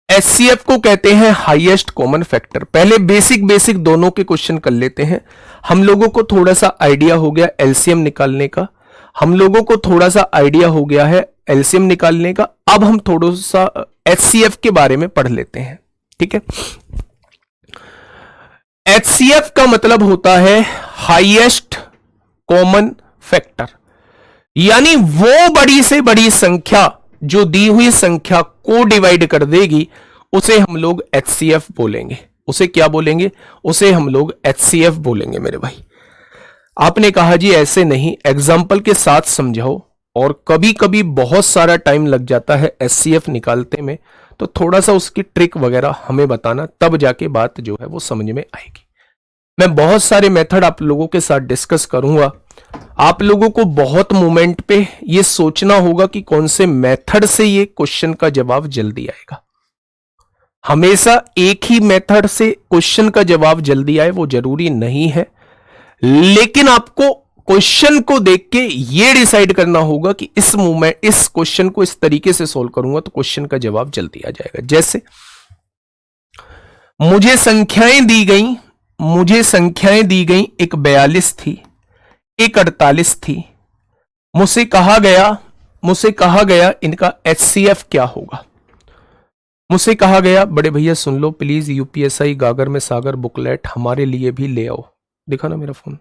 एचसीएफ को कहते हैं हाईएस्ट कॉमन फैक्टर। पहले बेसिक दोनों के क्वेश्चन कर लेते हैं। हम लोगों को थोड़ा सा आइडिया हो गया एलसीएम निकालने का, हम लोगों को थोड़ा सा आइडिया हो गया है एलसीएम निकालने का। अब हम थोड़ा सा एचसीएफ के बारे में पढ़ लेते हैं। ठीक है, एचसीएफ का मतलब होता है हाईएस्ट कॉमन फैक्टर, यानी वो बड़ी से बड़ी संख्या जो दी हुई संख्या को डिवाइड कर देगी, उसे हम लोग एचसीएफ बोलेंगे। उसे क्या बोलेंगे? उसे हम लोग एचसीएफ बोलेंगे मेरे भाई। आपने कहा जी ऐसे नहीं, एग्जाम्पल के साथ समझाओ, और कभी कभी बहुत सारा टाइम लग जाता है एचसीएफ निकालते में, तो थोड़ा सा उसकी ट्रिक वगैरह हमें बताना, तब जाके बात जो है वो समझ में आएगी। मैं बहुत सारे मेथड आप लोगों के साथ डिस्कस करूंगा। आप लोगों को बहुत मोमेंट पे ये सोचना होगा कि कौन से मेथड से ये क्वेश्चन का जवाब जल्दी आएगा। हमेशा एक ही मेथड से क्वेश्चन का जवाब जल्दी आए वो जरूरी नहीं है, लेकिन आपको क्वेश्चन को देख के ये डिसाइड करना होगा कि इस मूवमेंट, इस क्वेश्चन को इस तरीके से सोल्व करूंगा तो क्वेश्चन का जवाब जल्दी आ जाएगा। जैसे मुझे संख्याएं दी गई, एक 42 थी, एक 48 थी। मुझसे कहा गया इनका एचसीएफ क्या होगा। मुझसे कहा गया, बड़े भैया सुन लो प्लीज, यूपीएसआई गागर में सागर बुकलेट हमारे लिए भी ले आओ। देखा ना मेरा फोन,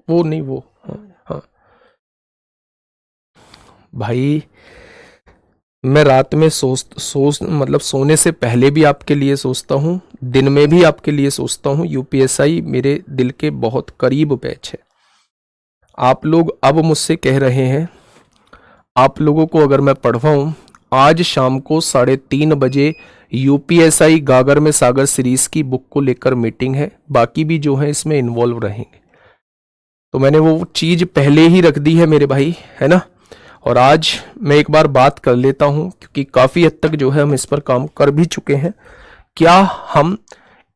वो नहीं, वो हाँ भाई, मैं रात में मतलब सोने से पहले भी आपके लिए सोचता हूँ, दिन में भी आपके लिए सोचता हूँ। यूपीएसआई मेरे दिल के बहुत करीब बैच है। आप लोग अब मुझसे कह रहे हैं, आप लोगों को अगर मैं पढ़वाऊँ, आज शाम को 3:30 बजे यूपीएसआई गागर में सागर सीरीज की बुक को लेकर मीटिंग है, बाकी भी जो है इसमें इन्वॉल्व रहेंगे। तो मैंने वो चीज पहले ही रख दी है मेरे भाई, है ना। और आज मैं एक बार बात कर लेता हूं, क्योंकि काफी हद तक जो है हम इस पर काम कर भी चुके हैं। क्या हम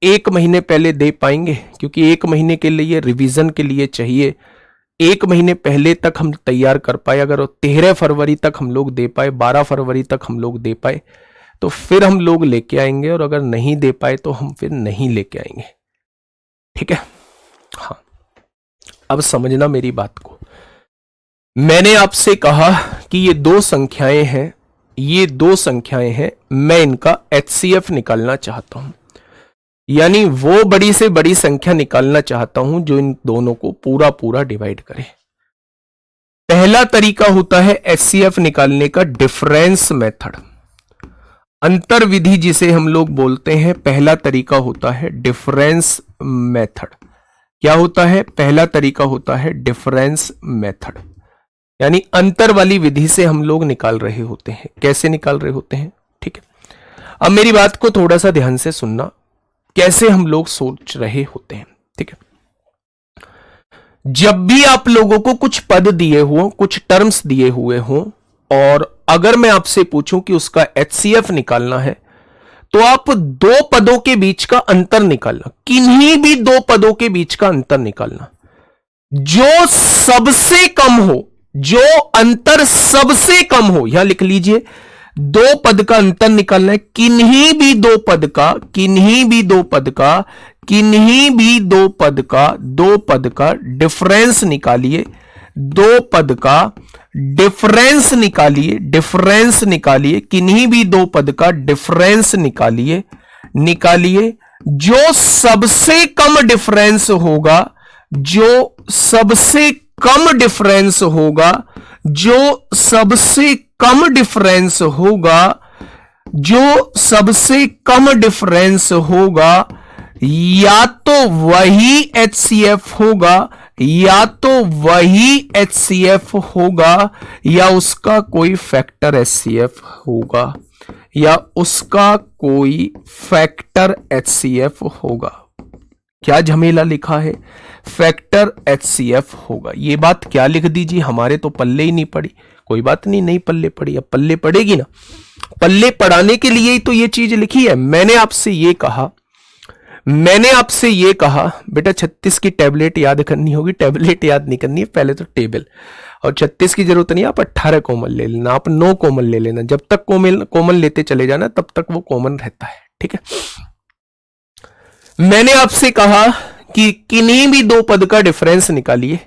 1 महीने पहले दे पाएंगे? क्योंकि 1 महीने के लिए रिवीजन के लिए चाहिए, 1 महीने पहले तक हम तैयार कर पाए, अगर 13 फरवरी तक हम लोग दे पाए, 12 फरवरी तक हम लोग दे पाए, तो फिर हम लोग लेके आएंगे, और अगर नहीं दे पाए तो हम फिर नहीं लेके आएंगे। ठीक है, हाँ, अब समझना मेरी बात को। मैंने आपसे कहा कि ये 2 संख्याएं हैं, मैं इनका एचसीएफ निकालना चाहता हूं, यानी वो बड़ी से बड़ी संख्या निकालना चाहता हूं जो इन दोनों को पूरा डिवाइड करे। पहला तरीका होता है एचसीएफ निकालने का डिफरेंस मेथड, अंतर विधि जिसे हम लोग बोलते हैं। पहला तरीका होता है डिफरेंस मेथड। क्या होता है? पहला तरीका होता है डिफरेंस मेथड, यानी अंतर वाली विधि से हम लोग निकाल रहे होते हैं। कैसे निकाल रहे होते हैं? ठीक है, अब मेरी बात को थोड़ा सा ध्यान से सुनना। कैसे हम लोग सोच रहे होते हैं। ठीक है, जब भी आप लोगों को कुछ पद दिए हो, कुछ टर्म्स दिए हुए हो, और अगर मैं आपसे पूछूं कि उसका एचसीएफ निकालना है, तो आप दो पदों के बीच का अंतर निकालना, किन्हीं भी दो पदों के बीच का अंतर निकालना, जो सबसे कम हो, जो अंतर सबसे कम हो, यहां लिख लीजिए, दो पद का अंतर निकालना है, किन्हीं भी दो पद का, किन्हीं भी दो पद का, किन्हीं भी दो पद का, दो पद का डिफरेंस निकालिए, दो पद का डिफरेंस निकालिए, डिफरेंस निकालिए, किन्हीं भी दो पद का डिफरेंस निकालिए, निकालिए, जो सबसे कम डिफरेंस होगा, जो सबसे कम डिफरेंस होगा, जो सबसे कम डिफरेंस होगा, जो सबसे कम डिफरेंस होगा, या तो वही एचसीएफ होगा, या तो वही एचसीएफ होगा, या उसका कोई फैक्टर एचसीएफ होगा, या उसका कोई फैक्टर एचसीएफ होगा। क्या झमेला लिखा है, फैक्टर एचसीएफ होगा। ये बात क्या लिख दीजिए, हमारे तो पल्ले ही नहीं पड़ी। कोई बात नहीं, नहीं पल्ले पड़ी, अब पल्ले पड़ेगी ना। पल्ले पड़ाने के लिए ही तो ये चीज लिखी है। मैंने आपसे ये कहा, मैंने आपसे ये कहा बेटा 36 की टैबलेट याद करनी होगी, टैबलेट याद नहीं करनी है, पहले तो टेबल। और 36 की जरूरत नहीं, आप 18 कॉमन ले लेना, आप 9 कॉमन ले लेना। जब तक कॉमन लेते चले जाना तब तक वो कॉमन रहता है। ठीक है, मैंने आपसे कहा कि किन्हीं भी दो पद का डिफरेंस निकालिए।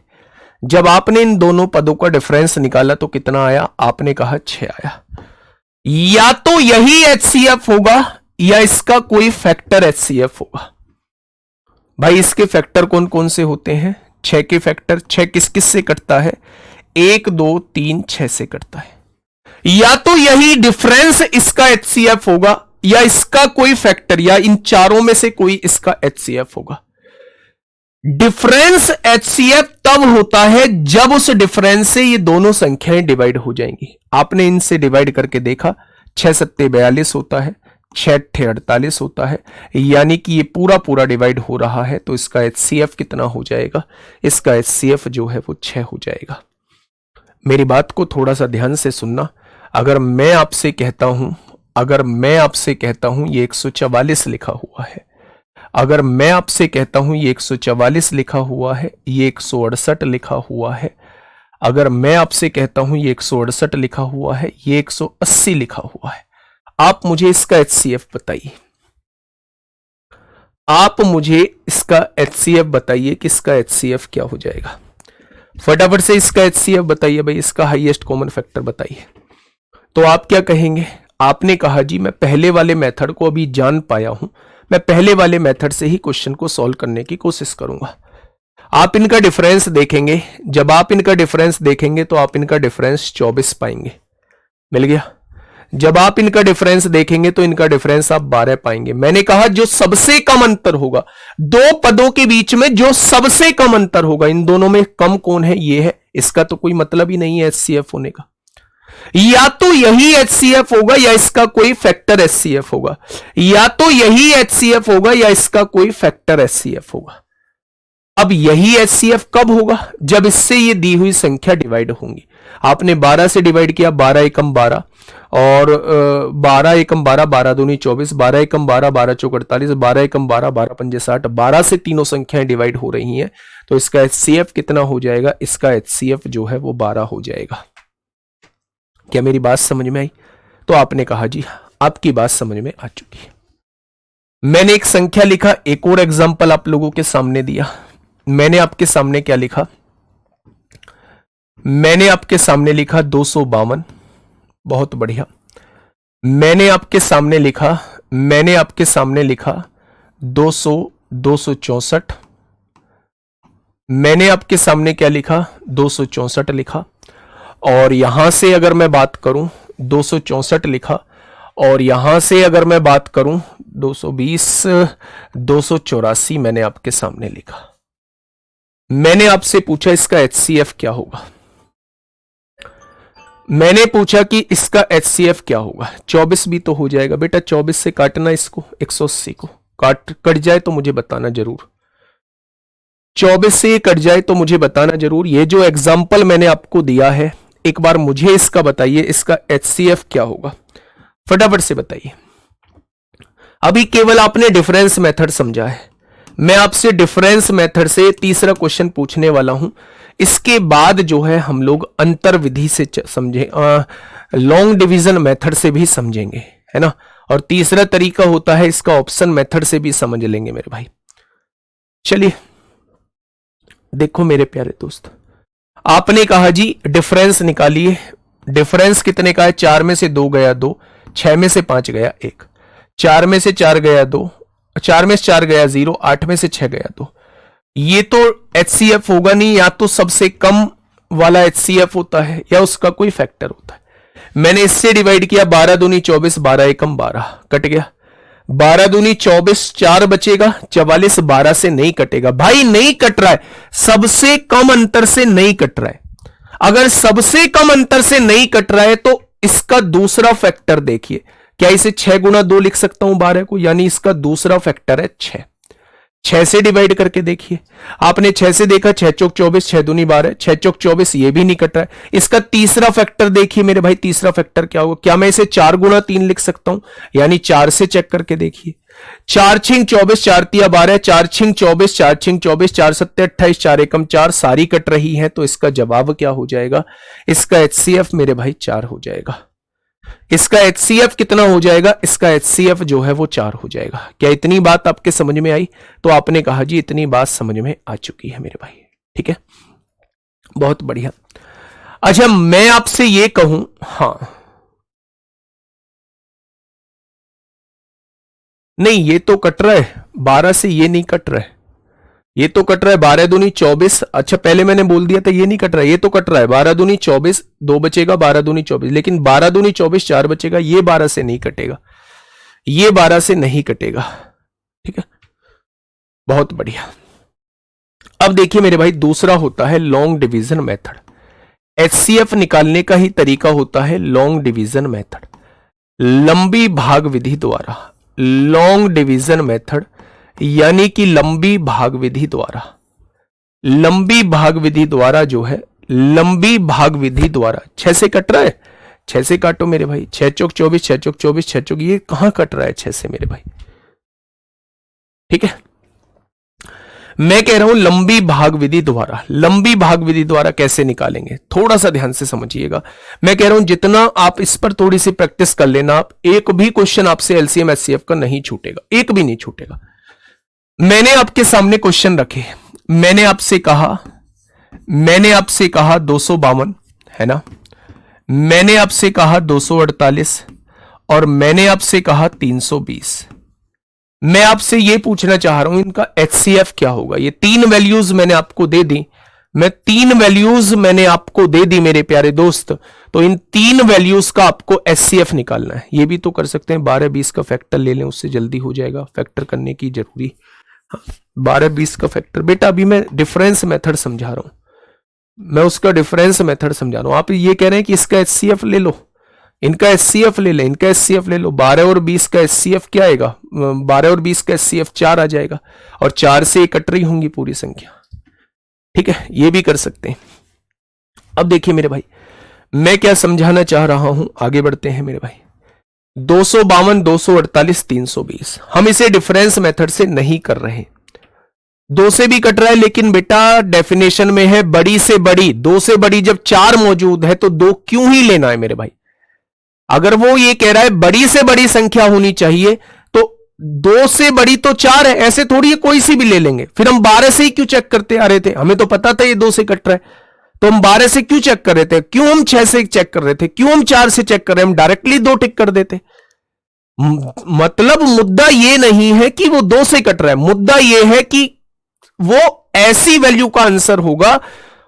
जब आपने इन दोनों पदों का डिफरेंस निकाला तो कितना आया, आपने कहा 6 आया। या तो यही एचसीएफ होगा, या इसका कोई फैक्टर एचसीएफ होगा। भाई इसके फैक्टर कौन कौन से होते हैं, 6 के फैक्टर। 6 किस किस से कटता है, 1 2 3 6 से कटता है। या तो यही डिफरेंस इसका एचसीएफ होगा, या इसका कोई फैक्टर, या इन चारों में से कोई इसका एचसीएफ होगा। डिफरेंस एचसीएफ तब होता है जब उस डिफरेंस से ये दोनों संख्याएं डिवाइड हो जाएंगी। आपने इनसे डिवाइड करके देखा, 6 सत्ते 42 होता है, 6 अट्ठे 48 होता है, यानी कि ये पूरा पूरा डिवाइड हो रहा है। तो इसका एचसीएफ कितना हो जाएगा, इसका एचसीएफ जो है वो 6 हो जाएगा। मेरी बात को थोड़ा सा ध्यान से सुनना। अगर मैं आपसे कहता हूं, अगर मैं आपसे कहता हूं ये 144 लिखा हुआ है, अगर मैं आपसे कहता हूं ये 144 लिखा हुआ है, ये 168 लिखा हुआ है, अगर मैं आपसे कहता हूं ये 168 लिखा हुआ है, ये 180 लिखा हुआ है, आप मुझे इसका एचसीएफ बताइए। आप मुझे इसका एचसीएफ बताइए कि इसका एचसीएफ क्या हो जाएगा। फटाफट से इसका एचसीएफ बताइए भाई, इसका हाईएस्ट कॉमन फैक्टर बताइए। तो आप क्या कहेंगे, आपने कहा जी मैं पहले वाले मेथड को अभी जान पाया हूं, मैं पहले वाले मेथड से ही क्वेश्चन को सॉल्व करने की कोशिश करूंगा। आप इनका डिफरेंस देखेंगे, जब आप इनका डिफरेंस देखेंगे तो आप इनका डिफरेंस 24 पाएंगे, मिल गया। जब आप इनका डिफरेंस देखेंगे तो इनका डिफरेंस आप 12 पाएंगे। मैंने कहा जो सबसे कम अंतर होगा, दो पदों के बीच में जो सबसे कम अंतर होगा, इन दोनों में कम कौन है, ये है। इसका तो कोई मतलब ही नहीं है एचसीएफ होने का। या तो यही एचसीएफ होगा, या इसका कोई फैक्टर एचसीएफ होगा, या तो यही एचसीएफ होगा, या इसका कोई फैक्टर एचसीएफ होगा। अब यही एचसीएफ कब होगा, जब इससे ये दी हुई संख्या डिवाइड होंगी। आपने 12 से डिवाइड किया, 12 एकम 12, और 12 एकम 12, 12 दूनी 24, 12 एकम 12, 12 चौक 48, 12 एकम 12, 12 पंजे 60, 12 से तीनों संख्याएं डिवाइड हो रही हैं। तो इसका एचसीएफ कितना हो जाएगा, इसका एचसीएफ जो है वो 12 हो जाएगा। क्या मेरी बात समझ में आई? तो आपने कहा जी आपकी बात समझ में आ चुकी है। मैंने एक संख्या लिखा, एक और एग्जांपल आप लोगों के सामने दिया। मैंने आपके सामने क्या लिखा, मैंने आपके सामने लिखा 252, बहुत बढ़िया। मैंने आपके सामने लिखा, मैंने आपके सामने लिखा 200, 264। मैंने आपके सामने क्या लिखा, 264 लिखा। और यहां से अगर मैं बात करूं 264 लिखा, और यहां से अगर मैं बात करूं 220, 284 मैंने आपके सामने लिखा। मैंने आपसे पूछा इसका एचसीएफ क्या होगा, मैंने पूछा कि इसका एचसीएफ क्या होगा। 24 भी तो हो जाएगा बेटा, 24 से काटना इसको 180 को, कट जाए तो मुझे बताना जरूर, 24 से कट जाए तो मुझे बताना जरूर। ये जो एग्जाम्पल मैंने आपको दिया है, एक बार मुझे इसका बताइए, इसका HCF क्या होगा, फटाफट से बताइए। अभी केवल आपने डिफरेंस मेथड समझा है, मैं आपसे डिफरेंस मेथड से तीसरा क्वेश्चन पूछने वाला हूं। इसके बाद जो है हम लोग अंतर विधि से समझे, लॉन्ग डिवीजन मेथड से भी समझेंगे, है ना। और तीसरा तरीका होता है इसका ऑप्शन मेथड से भी समझ लेंगे मेरे भाई। चलिए देखो मेरे प्यारे दोस्त, आपने कहा जी डिफरेंस निकालिए। डिफरेंस कितने का है, 4 में से 2 गया 2, 6 में से 5 गया 1, 4 में से 4 गया 2, 4 में से 4 गया 0, 8 में से 6 गया 2। ये तो HCF होगा नहीं, या तो सबसे कम वाला HCF होता है या उसका कोई फैक्टर होता है। मैंने इससे डिवाइड किया, 12 दूनी 24, 12 एकम 12, कट गया। 12 दूनी 24, 4 बचेगा, 44 12 से नहीं कटेगा भाई, नहीं कट रहा है, सबसे कम अंतर से नहीं कट रहा है। अगर सबसे कम अंतर से नहीं कट रहा है तो इसका दूसरा फैक्टर देखिए, क्या इसे 6 गुना 2 लिख सकता हूं 12 को, यानी इसका दूसरा फैक्टर है 6। 6 से डिवाइड करके देखिए, आपने 6 से देखा, 6 चौक 24, 6 दूनी 12, 6 चौक 24, ये भी नहीं कट रहा है। इसका तीसरा फैक्टर देखिए मेरे भाई, तीसरा फैक्टर क्या होगा, क्या मैं इसे 4 गुना 3 लिख सकता हूं, यानी 4 से चेक करके देखिए। 4 छिंग 24, 4 तिया 12, 4 छिंग 24, 4 छिंग 24, 4 सत्ते 28, 4 एकम 4, सारी कट रही है, तो इसका जवाब क्या हो जाएगा, इसका HCF मेरे भाई 4 हो जाएगा। इसका HCF कितना हो जाएगा, इसका HCF जो है वो 4 हो जाएगा। क्या इतनी बात आपके समझ में आई? तो आपने कहा जी इतनी बात समझ में आ चुकी है मेरे भाई, ठीक है, बहुत बढ़िया। अच्छा मैं आपसे ये कहूं, हाँ नहीं ये तो कट रहा है 12 से, ये नहीं कट रहा है, ये तो कट रहा है 12 दूनी 24। अच्छा पहले मैंने बोल दिया था ये नहीं कट रहा है, ये तो कट रहा है 12 दूनी 24, 2 बचेगा, 12 दूनी 24, लेकिन 12 दूनी 24 4 बचेगा, ये 12 से नहीं कटेगा, ये 12 से नहीं कटेगा, ठीक है, बहुत बढ़िया। अब देखिए मेरे भाई, दूसरा होता है लॉन्ग डिवीजन मेथड। HCF निकालने का ही तरीका होता है लॉन्ग डिवीजन मेथड, लंबी भाग विधि द्वारा, लॉन्ग डिवीजन मेथड, यानी कि लंबी भाग विधि द्वारा, लंबी भाग विधि द्वारा जो है, लंबी भाग विधि द्वारा। 6 से कट रहा है, 6 से काटो मेरे भाई, 6 चौक 24, 6 चौक 24, 6 चौक, ये कहां कट रहा है 6 से मेरे भाई, ठीक है। मैं कह रहा हूं लंबी भाग विधि द्वारा, लंबी भाग विधि द्वारा कैसे निकालेंगे, थोड़ा सा ध्यान से समझिएगा। मैं कह रहा हूं जितना आप इस पर थोड़ी सी प्रैक्टिस कर लेना, आप एक भी क्वेश्चन आपसे LCM HCF का नहीं छूटेगा, एक भी नहीं छूटेगा। मैंने आपके सामने क्वेश्चन रखे, मैंने आपसे कहा 252, है ना, मैंने आपसे कहा 248 और मैंने आपसे कहा 320। मैं आपसे यह पूछना चाह रहा हूं इनका HCF क्या होगा। ये 3 वैल्यूज मैंने आपको दे दी, मैं 3 वैल्यूज मैंने आपको दे दी मेरे प्यारे दोस्त, तो इन 3 वैल्यूज का आपको HCF निकालना है। ये भी तो कर सकते हैं, 12-20 का फैक्टर ले लें, उससे जल्दी हो जाएगा, फैक्टर करने की जरूरी 12-20 का फैक्टर। बेटा अभी मैं डिफरेंस मेथड समझा रहा हूं, मैं उसका डिफरेंस मेथड समझा रहा हूं। आप ये कह रहे हैं कि इसका HCF ले लो, इनका HCF ले लें, इनका HCF ले लो। 12 और 20 का HCF क्या आएगा, 12 और 20 का HCF 4 आ जाएगा, और 4 से कट रही होंगी पूरी संख्या, ठीक है, ये भी कर सकते हैं। अब देखिए मेरे भाई, मैं क्या समझाना चाह रहा हूं, आगे बढ़ते हैं मेरे भाई। 252, 248, 320, हम इसे डिफरेंस मेथड से नहीं कर रहे, 2 से भी कट रहा है, लेकिन बेटा डेफिनेशन में है बड़ी से बड़ी, 2 से बड़ी जब 4 मौजूद है तो 2 क्यों ही लेना है मेरे भाई। अगर वो ये कह रहा है बड़ी से बड़ी संख्या होनी चाहिए तो 2 से बड़ी तो 4 है, ऐसे थोड़ी है कोई सी भी ले लेंगे। फिर हम 12 से ही क्यों चेक करते आ रहे थे, हमें तो पता था ये 2 से कट रहा है, तो हम 12 से क्यों चेक कर रहे थे, क्यों हम 6 से चेक कर रहे थे, क्यों हम 4 से चेक कर रहे हैं, हम डायरेक्टली 2 टिक कर देते। मतलब मुद्दा ये नहीं है कि वो 2 से कट रहा है, मुद्दा ये है कि वो ऐसी वैल्यू का आंसर होगा,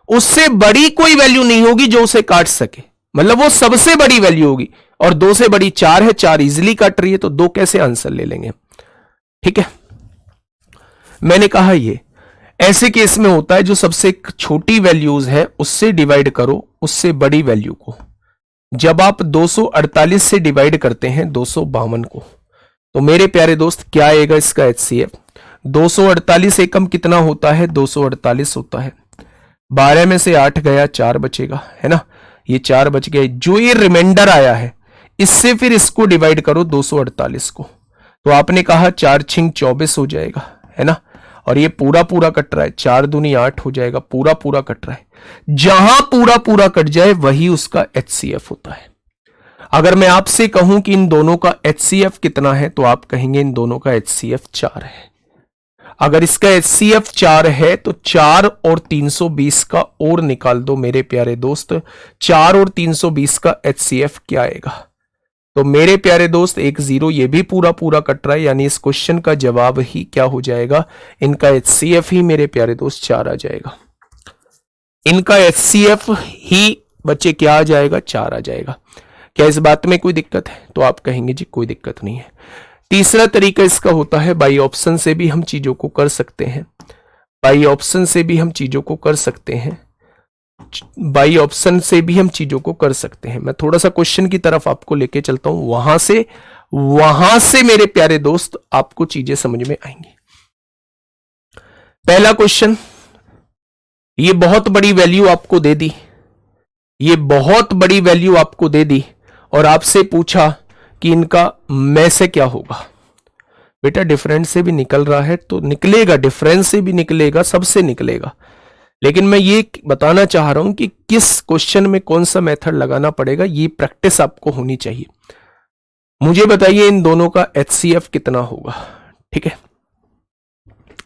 उससे बड़ी कोई वैल्यू नहीं होगी जो उसे काट सके, मतलब वो सबसे बड़ी वैल्यू होगी, और 2 से बड़ी 4 है, 4 इजिली काट रही है, तो 2 कैसे आंसर ले लेंगे, ठीक है। मैंने कहा ये ऐसे केस में होता है, जो सबसे छोटी वैल्यूज है उससे डिवाइड करो उससे बड़ी वैल्यू को। जब आप 248 से डिवाइड करते हैं 252 को, तो मेरे प्यारे दोस्त क्या आएगा इसका HCF? 248 एकम कितना होता है? 248 होता है। 12 में से 8 गया, 4 बचेगा, है ना, ये 4 बच गए। जो ये रिमाइंडर आया है इससे फिर इसको डिवाइड करो 248 को, तो आपने कहा 4 छिंग 24 हो जाएगा, है ना, और ये पूरा पूरा कट रहा है, 4 दूनी 8 हो जाएगा, पूरा पूरा कट रहा है। जहां पूरा पूरा कट जाए वही उसका HCF होता है। अगर मैं आपसे कहूं कि इन दोनों का HCF कितना है, तो आप कहेंगे इन दोनों का HCF 4 है। अगर इसका HCF 4 है तो 4 और 320 का और निकाल दो मेरे प्यारे दोस्त। 4 और 320 का HCF क्या आएगा? तो मेरे प्यारे दोस्त एक जीरो ये भी पूरा पूरा कट रहा है, यानी इस क्वेश्चन का जवाब ही क्या हो जाएगा? इनका HCF ही मेरे प्यारे दोस्त 4 आ जाएगा। इनका HCF ही बच्चे क्या आ जाएगा? 4 आ जाएगा। क्या इस बात में कोई दिक्कत है? तो आप कहेंगे जी कोई दिक्कत नहीं है। तीसरा तरीका इसका होता है बाई ऑप्शन से भी हम चीजों को कर सकते हैं। बाई ऑप्शन से भी हम चीजों को कर सकते हैं। बाई ऑप्शन से भी हम चीजों को कर सकते हैं। मैं थोड़ा सा क्वेश्चन की तरफ आपको लेके चलता हूं, वहां से मेरे प्यारे दोस्त आपको चीजें समझ में आएंगी। पहला क्वेश्चन, ये बहुत बड़ी वैल्यू आपको दे दी, ये बहुत बड़ी वैल्यू आपको दे दी और आपसे पूछा कि इनका में से क्या होगा। बेटा डिफरेंस से भी निकल रहा है तो निकलेगा, डिफरेंस से भी निकलेगा, सबसे निकलेगा, लेकिन मैं ये बताना चाह रहा हूं कि किस क्वेश्चन में कौन सा मेथड लगाना पड़ेगा, ये प्रैक्टिस आपको होनी चाहिए। मुझे बताइए इन दोनों का HCF कितना होगा? ठीक है,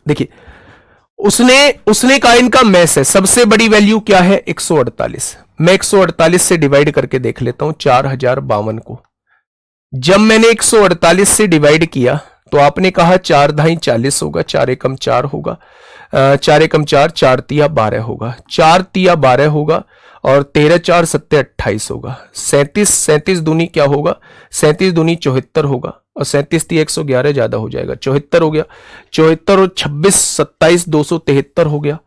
देखिए उसने कहा इनका मैस है, सबसे बड़ी वैल्यू क्या है? 148। मैं 148 से डिवाइड करके देख लेता हूं 4052 को। जब मैंने 148 से डिवाइड किया तो आपने कहा 4 धाई 40 होगा, 4 एकम 4 होगा, 4 एकम 4, 4 तिया 12 होगा, 4 तिया 12 होगा और 13 4 सत्ते 28 होगा। 37 दूनी क्या होगा? 37 दूनी 74 होगा और 37 तिया 111 ज्यादा हो जाएगा, 74 हो गया। 74 और 26 27 273 हो गया,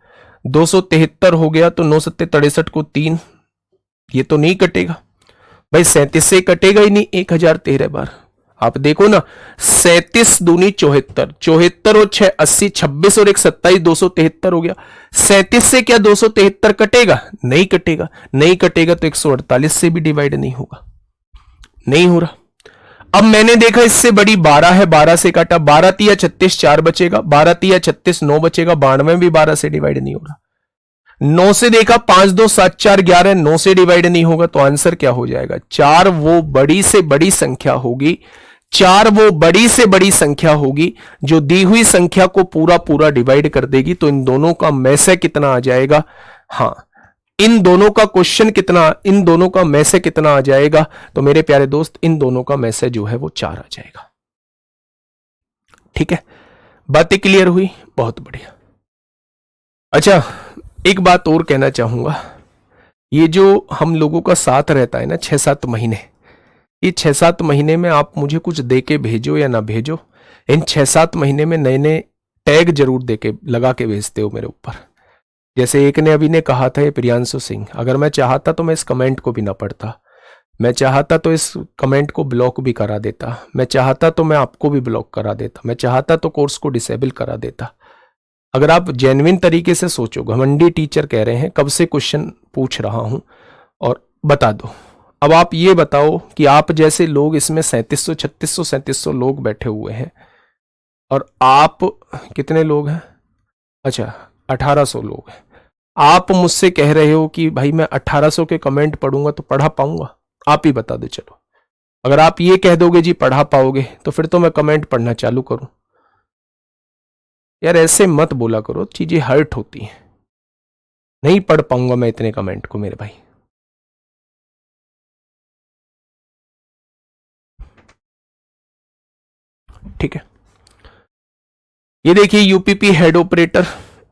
273 हो गया तो 9 सत्ते 63 को 3, ये तो नहीं कटेगा भाई, 37 से कटेगा ही नहीं 1013 बार। आप देखो ना, 37 दूनी 74, 74 और 6 80, 26 और 1 27 273 हो गया। 37 से क्या 273 कटेगा? नहीं कटेगा। नहीं कटेगा तो 148 से भी डिवाइड नहीं होगा, नहीं हो रहा। अब मैंने देखा इससे बड़ी 12 है, 12 से काटा, 12 तिया 36 4 बचेगा, 12 तिया 36 9 बचेगा, 92 भी 12 से डिवाइड नहीं हो रहा। 9 से देखा 5 2 7 4 11, 9 से डिवाइड नहीं होगा, तो आंसर क्या हो जाएगा? 4 वो बड़ी से बड़ी संख्या होगी, 4 वो बड़ी से बड़ी संख्या होगी जो दी हुई संख्या को पूरा पूरा डिवाइड कर देगी। तो इन दोनों का में से कितना आ जाएगा? हाँ, इन दोनों का क्वेश्चन कितना, इन दोनों का में से कितना आ जाएगा? तो मेरे प्यारे दोस्त इन दोनों का में से जो है वो 4 आ जाएगा। ठीक है, बातें क्लियर हुई? बहुत बढ़िया। अच्छा, एक बात और कहना चाहूंगा, ये जो हम लोगों का साथ रहता है ना 6-7 महीने, ये 6-7 महीने में आप मुझे कुछ दे के भेजो या ना भेजो, इन 6-7 महीने में नए नए टैग जरूर दे के लगा के भेजते हो मेरे ऊपर। जैसे एक ने अभी ने कहा था, प्रियांशु सिंह, अगर मैं चाहता तो मैं इस कमेंट को भी ना पढ़ता, मैं चाहता तो इस कमेंट को ब्लॉक भी करा देता, मैं चाहता तो मैं आपको भी ब्लॉक करा देता, मैं चाहता तो कोर्स को डिसेबल करा देता। अगर आप जेन्युइन तरीके से सोचो, घमंडी टीचर कह रहे हैं कब से क्वेश्चन पूछ रहा हूं और बता दो। अब आप ये बताओ कि आप जैसे लोग इसमें 3700 3600 3700 लोग बैठे हुए हैं और आप कितने लोग हैं? अच्छा 1800 लोग हैं। आप मुझसे कह रहे हो कि भाई मैं 1800 के कमेंट पढ़ूंगा तो पढ़ा पाऊंगा? आप ही बता दो। चलो, अगर आप ये कह दोगे जी पढ़ा पाओगे तो फिर तो मैं कमेंट पढ़ना चालू करूं। यार ऐसे मत बोला करो, चीजें हर्ट होती हैं। नहीं पढ़ पाऊंगा मैं इतने कमेंट को मेरे भाई। ठीक है, ये देखिए यूपीपी हेड ऑपरेटर,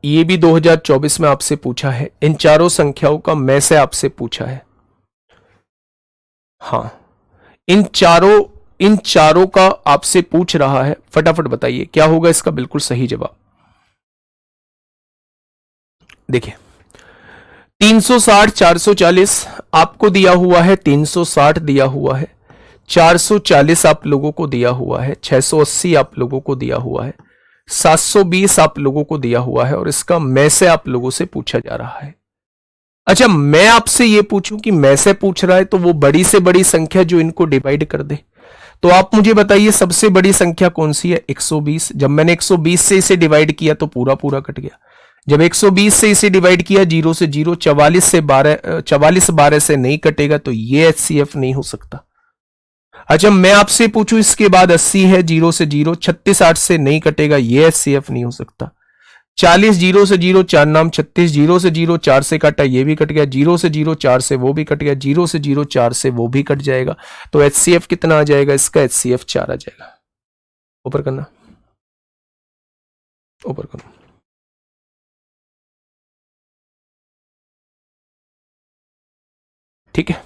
ये भी 2024 में आपसे पूछा है। इन चारों संख्याओं का में से आपसे पूछा है। हाँ, इन चारों का आपसे पूछ रहा है। फटाफट बताइए क्या होगा इसका बिल्कुल सही जवाब। देखिए 360 440 आपको दिया हुआ है, 360 दिया हुआ है, 440 आप लोगों को दिया हुआ है, 680 आप लोगों को दिया हुआ है, 720 आप लोगों को दिया हुआ है और इसका मैं से आप लोगों से पूछा जा रहा है। अच्छा, मैं आपसे ये पूछूं कि मैं से पूछ रहा है तो वो बड़ी से बड़ी संख्या जो इनको डिवाइड कर दे, तो आप मुझे बताइए सबसे बड़ी संख्या कौन सी है? 120। जब मैंने 120 से इसे डिवाइड किया तो पूरा पूरा कट गया। जब 120 से इसे डिवाइड किया, 0 से 0, 44 से 12, 44 12 से नहीं कटेगा, तो ये HCF नहीं हो सकता। अच्छा, मैं आपसे पूछूं इसके बाद 80 है, 0 से 0, 36 8 से नहीं कटेगा, ये HCF नहीं हो सकता। 40 0 से 0, 4 नाम 36, 0 से 0, 4 से काटा, ये भी कट गया, 0 से 0, 4 से वो भी कट गया, 0 से 0, 4 से वो भी कट जाएगा। तो HCF कितना आ जाएगा? इसका HCF 4 आ जाएगा। ऊपर करना, ऊपर करना। ठीक है,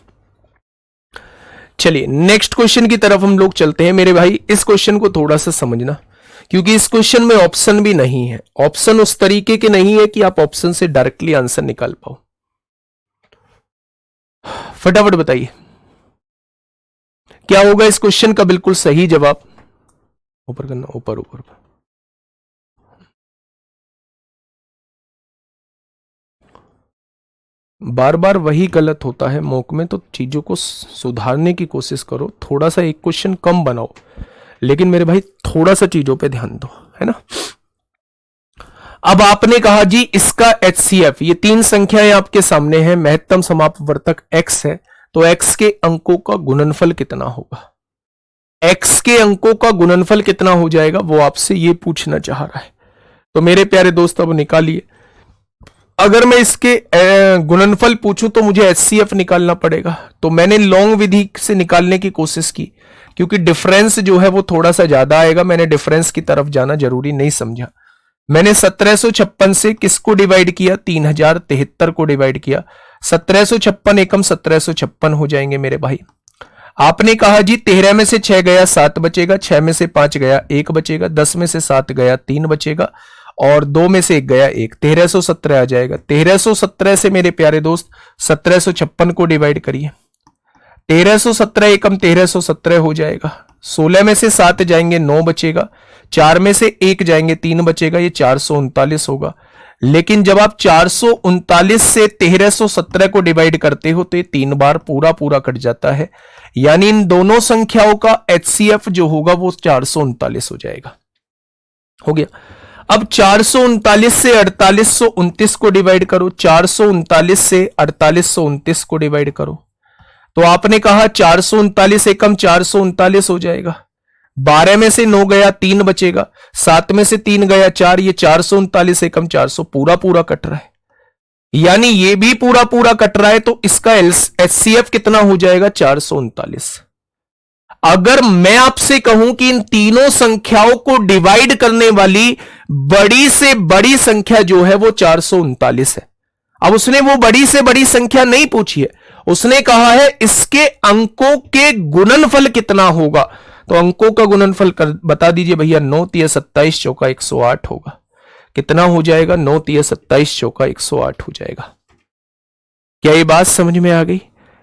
चलिए नेक्स्ट क्वेश्चन की तरफ हम लोग चलते हैं। मेरे भाई इस क्वेश्चन को थोड़ा सा समझना, क्योंकि इस क्वेश्चन में ऑप्शन भी नहीं है। ऑप्शन उस तरीके के नहीं है कि आप ऑप्शन से डायरेक्टली आंसर निकाल पाओ। फटाफट बताइए क्या होगा इस क्वेश्चन का बिल्कुल सही जवाब? ऊपर करना, ऊपर ऊपर। बार बार वही गलत होता है मॉक में, तो चीजों को सुधारने की कोशिश करो। थोड़ा सा एक क्वेश्चन कम बनाओ, लेकिन मेरे भाई थोड़ा सा चीजों पे ध्यान दो, है ना। अब आपने कहा जी इसका HCF, ये 3 संख्याएं आपके सामने हैं, महत्तम समापवर्तक x है, तो x के अंकों का गुणनफल कितना होगा? x के अंकों का गुणनफल कितना हो जाएगा, वो आपसे ये पूछना चाह रहा है। तो मेरे प्यारे दोस्त अब निकालिए। अगर मैं इसके गुणनफल पूछूं तो मुझे HCF निकालना पड़ेगा, तो मैंने लॉन्ग विधि से निकालने की कोशिश की, क्योंकि डिफरेंस जो है वो थोड़ा सा ज्यादा आएगा। मैंने डिफरेंस की तरफ जाना जरूरी नहीं समझा। मैंने 1756 से किसको डिवाइड किया? 3073 को डिवाइड किया। 1756 एकम 1756 हो जाएंगे मेरे भाई। आपने कहा जी 13 में से 6 गया 7 बचेगा, 6 में से 5 गया 1 बचेगा, 10 में से 7 गया 3 बचेगा और 2 में से 1 गया 1, 1317 आ जाएगा। 1317 से मेरे प्यारे दोस्त 1756 को डिवाइड करिए। 1317 एकम 1317 हो जाएगा। 16 में से 7 जाएंगे 9 बचेगा, 4 में से 1 जाएंगे 3 बचेगा, ये 439 होगा। लेकिन जब आप 439 से 1317 को डिवाइड करते हो तो ये 3 बार पूरा पूरा कट जाता है, यानी इन दोनों संख्याओं का HCF जो होगा वो 439 हो जाएगा। हो गया। अब 439 से 4829 को डिवाइड करो, 439 से 4829 को डिवाइड करो, तो आपने कहा 439 एकम 439 हो जाएगा। 12 में से 9 गया 3 बचेगा, 7 में से 3 गया 4, ये 439 एकम 400 पूरा पूरा कट रहा है, यानी ये भी पूरा पूरा कट रहा है, तो इसका HCF कितना हो जाएगा? 439। अगर मैं आपसे कहूं कि इन तीनों संख्याओं को डिवाइड करने वाली बड़ी से बड़ी संख्या जो है वो 439 है। अब उसने वो बड़ी से बड़ी संख्या नहीं पूछी है, उसने कहा है इसके अंकों के गुणनफल कितना होगा। तो अंकों का गुणनफल बता दीजिए भैया। 9 तिया 27 चौका 108 होगा। कितना हो जाएगा? 9 तिया 27 चौका 108 हो जाएगा। क्या ये बात समझ में आ गई?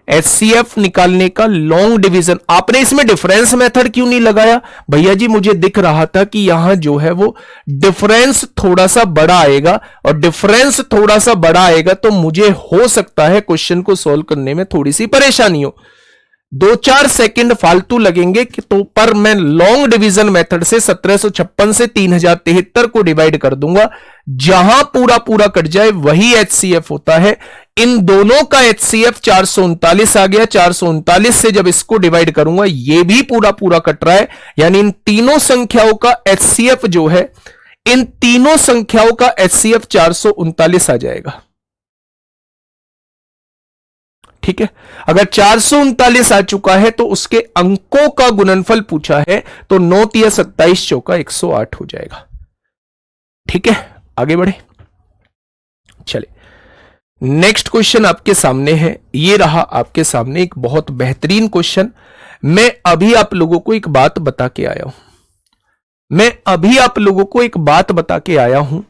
HCF निकालने का लॉन्ग डिवीजन। आपने इसमें डिफरेंस मेथड क्यों नहीं लगाया? भैया जी मुझे दिख रहा था कि यहां जो है वो डिफरेंस थोड़ा सा बड़ा आएगा, और डिफरेंस थोड़ा सा बड़ा आएगा तो मुझे हो सकता है क्वेश्चन को सॉल्व करने में थोड़ी सी परेशानी हो, 2-4 सेकंड फालतू लगेंगे कि तो पर मैं लॉन्ग डिवीजन मेथड से 1756 से 3073 को डिवाइड कर दूंगा। जहां पूरा पूरा कट जाए वही HCF होता है। इन दोनों का HCF 439 आ गया। 439 से जब इसको डिवाइड करूंगा ये भी पूरा पूरा कट रहा है, यानी इन तीनों संख्याओं का HCF जो है, इन तीनों संख्याओं का HCF 439 आ जाएगा। ठीक है। अगर 439 आ चुका है तो उसके अंकों का गुणनफल पूछा है, तो 9 तिया 27 चौका 108 हो जाएगा। ठीक है, आगे बढ़े। चले नेक्स्ट क्वेश्चन आपके सामने है। ये रहा आपके सामने एक बहुत बेहतरीन क्वेश्चन। मैं अभी आप लोगों को एक बात बता के आया हूं।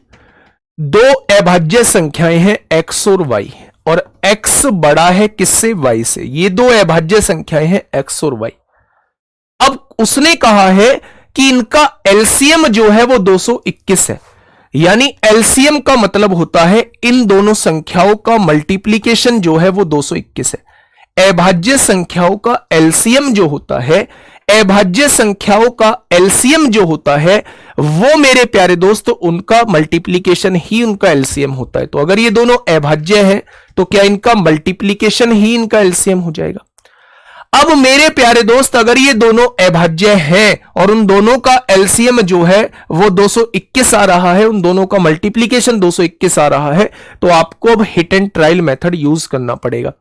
दो अभाज्य संख्याएं हैं x और y, और x बड़ा है किससे? y से। ये दो अभाज्य संख्याएं हैं x और y। अब उसने कहा है कि इनका एलसीएम जो है वो 221 है, यानी एलसीएम का मतलब होता है इन दोनों संख्याओं का मल्टीप्लीकेशन जो है वो 221 है। अभाज्य संख्याओं का एलसीएम जो होता है, अभाज्य संख्याओं का एलसीएम जो होता है वो मेरे प्यारे दोस्त उनका मल्टीप्लीकेशन ही उनका एलसीएम होता है। तो अगर ये दोनों अभाज्य हैं तो क्या इनका मल्टीप्लीकेशन ही इनका एलसीएम हो जाएगा। अब मेरे प्यारे दोस्त अगर ये दोनों अभाज्य हैं और उन दोनों का एलसीएम जो है वो 221 आ रहा है, उन दोनों का मल्टीप्लीकेशन 221 आ रहा है, तो आपको अब hit and trial method use करना पड़ेगा।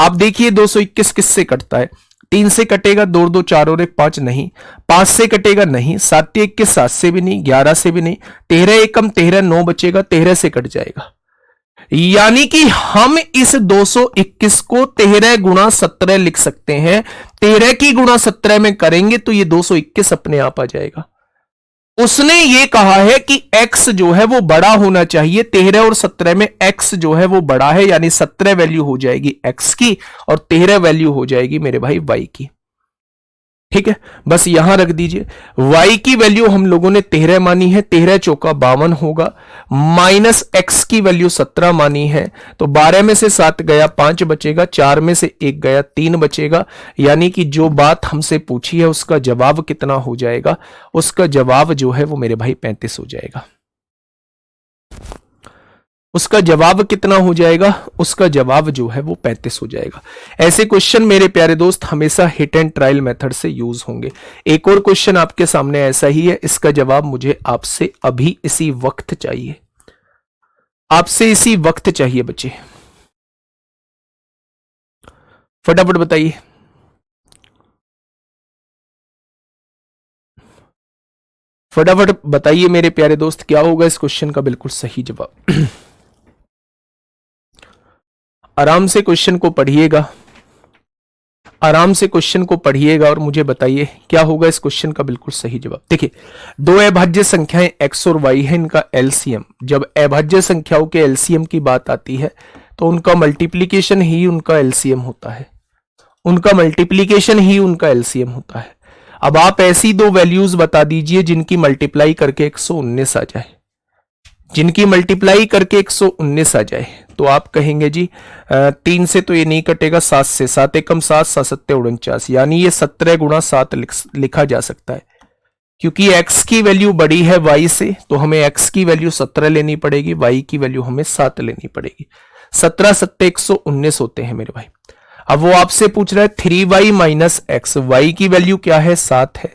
आप देखिए 221 किससे कटता है, 3 से कटेगा, 2 2 4 और 1 5 नहीं, 5 से कटेगा नहीं, 7 21 7 से भी नहीं, 11 से भी नहीं, 13 एकम 13 9 बचेगा, 13 से कट जाएगा। यानी कि हम इस 221 को 13 गुणा 17 लिख सकते हैं। 13 की गुणा 17 में करेंगे तो ये 221 अपने आप आ जाएगा। उसने ये कहा है कि x जो है वो बड़ा होना चाहिए, 13 और 17 में x जो है वो बड़ा है, यानी 17 वैल्यू हो जाएगी x की और 13 वैल्यू हो जाएगी मेरे भाई y की। ठीक है, बस यहां रख दीजिए। y की वैल्यू हम लोगों ने 13 मानी है, 13 चौका 52 होगा, माइनस x की वैल्यू 17 मानी है, तो 12 में से 7 गया 5 बचेगा, 4 में से 1 गया 3 बचेगा, यानी कि जो बात हमसे पूछी है उसका जवाब कितना हो जाएगा, उसका जवाब जो है वो मेरे भाई 35 हो जाएगा। उसका जवाब कितना हो जाएगा, उसका जवाब जो है वो 35 हो जाएगा। ऐसे क्वेश्चन मेरे प्यारे दोस्त हमेशा हिट एंड ट्रायल मेथड से यूज होंगे। एक और क्वेश्चन आपके सामने ऐसा ही है, इसका जवाब मुझे आपसे अभी इसी वक्त चाहिए, आपसे इसी वक्त चाहिए बच्चे, फटाफट बताइए। फटाफट बताइए मेरे प्यारे दोस्त, क्या होगा इस क्वेश्चन का बिल्कुल सही जवाब। आराम से क्वेश्चन को पढ़िएगा, आराम से क्वेश्चन को पढ़िएगा और मुझे बताइए क्या होगा इस क्वेश्चन का बिल्कुल सही जवाब। देखिए, दो अभाज्य संख्याएं x और y है, इनका एलसीएम। जब अभाज्य संख्याओं के एलसीएम की बात आती है तो उनका मल्टीप्लीकेशन ही उनका एलसीएम होता है, उनका मल्टीप्लीकेशन ही उनका एलसीएम होता है। अब आप ऐसी दो वैल्यूज बता दीजिए जिनकी मल्टीप्लाई करके 119 आ जाए, जिनकी मल्टीप्लाई करके 119 आ जाए, तो आप कहेंगे जी 3 से तो ये नहीं कटेगा, 7 से, 7 एकम 7, 7 सत्ते 49, यानी ये 17 गुणा 7 लिखा जा सकता है। क्योंकि x की वैल्यू बड़ी है y से, तो हमें x की वैल्यू 17 लेनी पड़ेगी, y की वैल्यू हमें 7 लेनी पड़ेगी। 17 सत्ते 119 होते हैं मेरे भाई। अब वो आपसे पूछ रहा है 3y माइनस एक्स, y की वैल्यू क्या है 7 है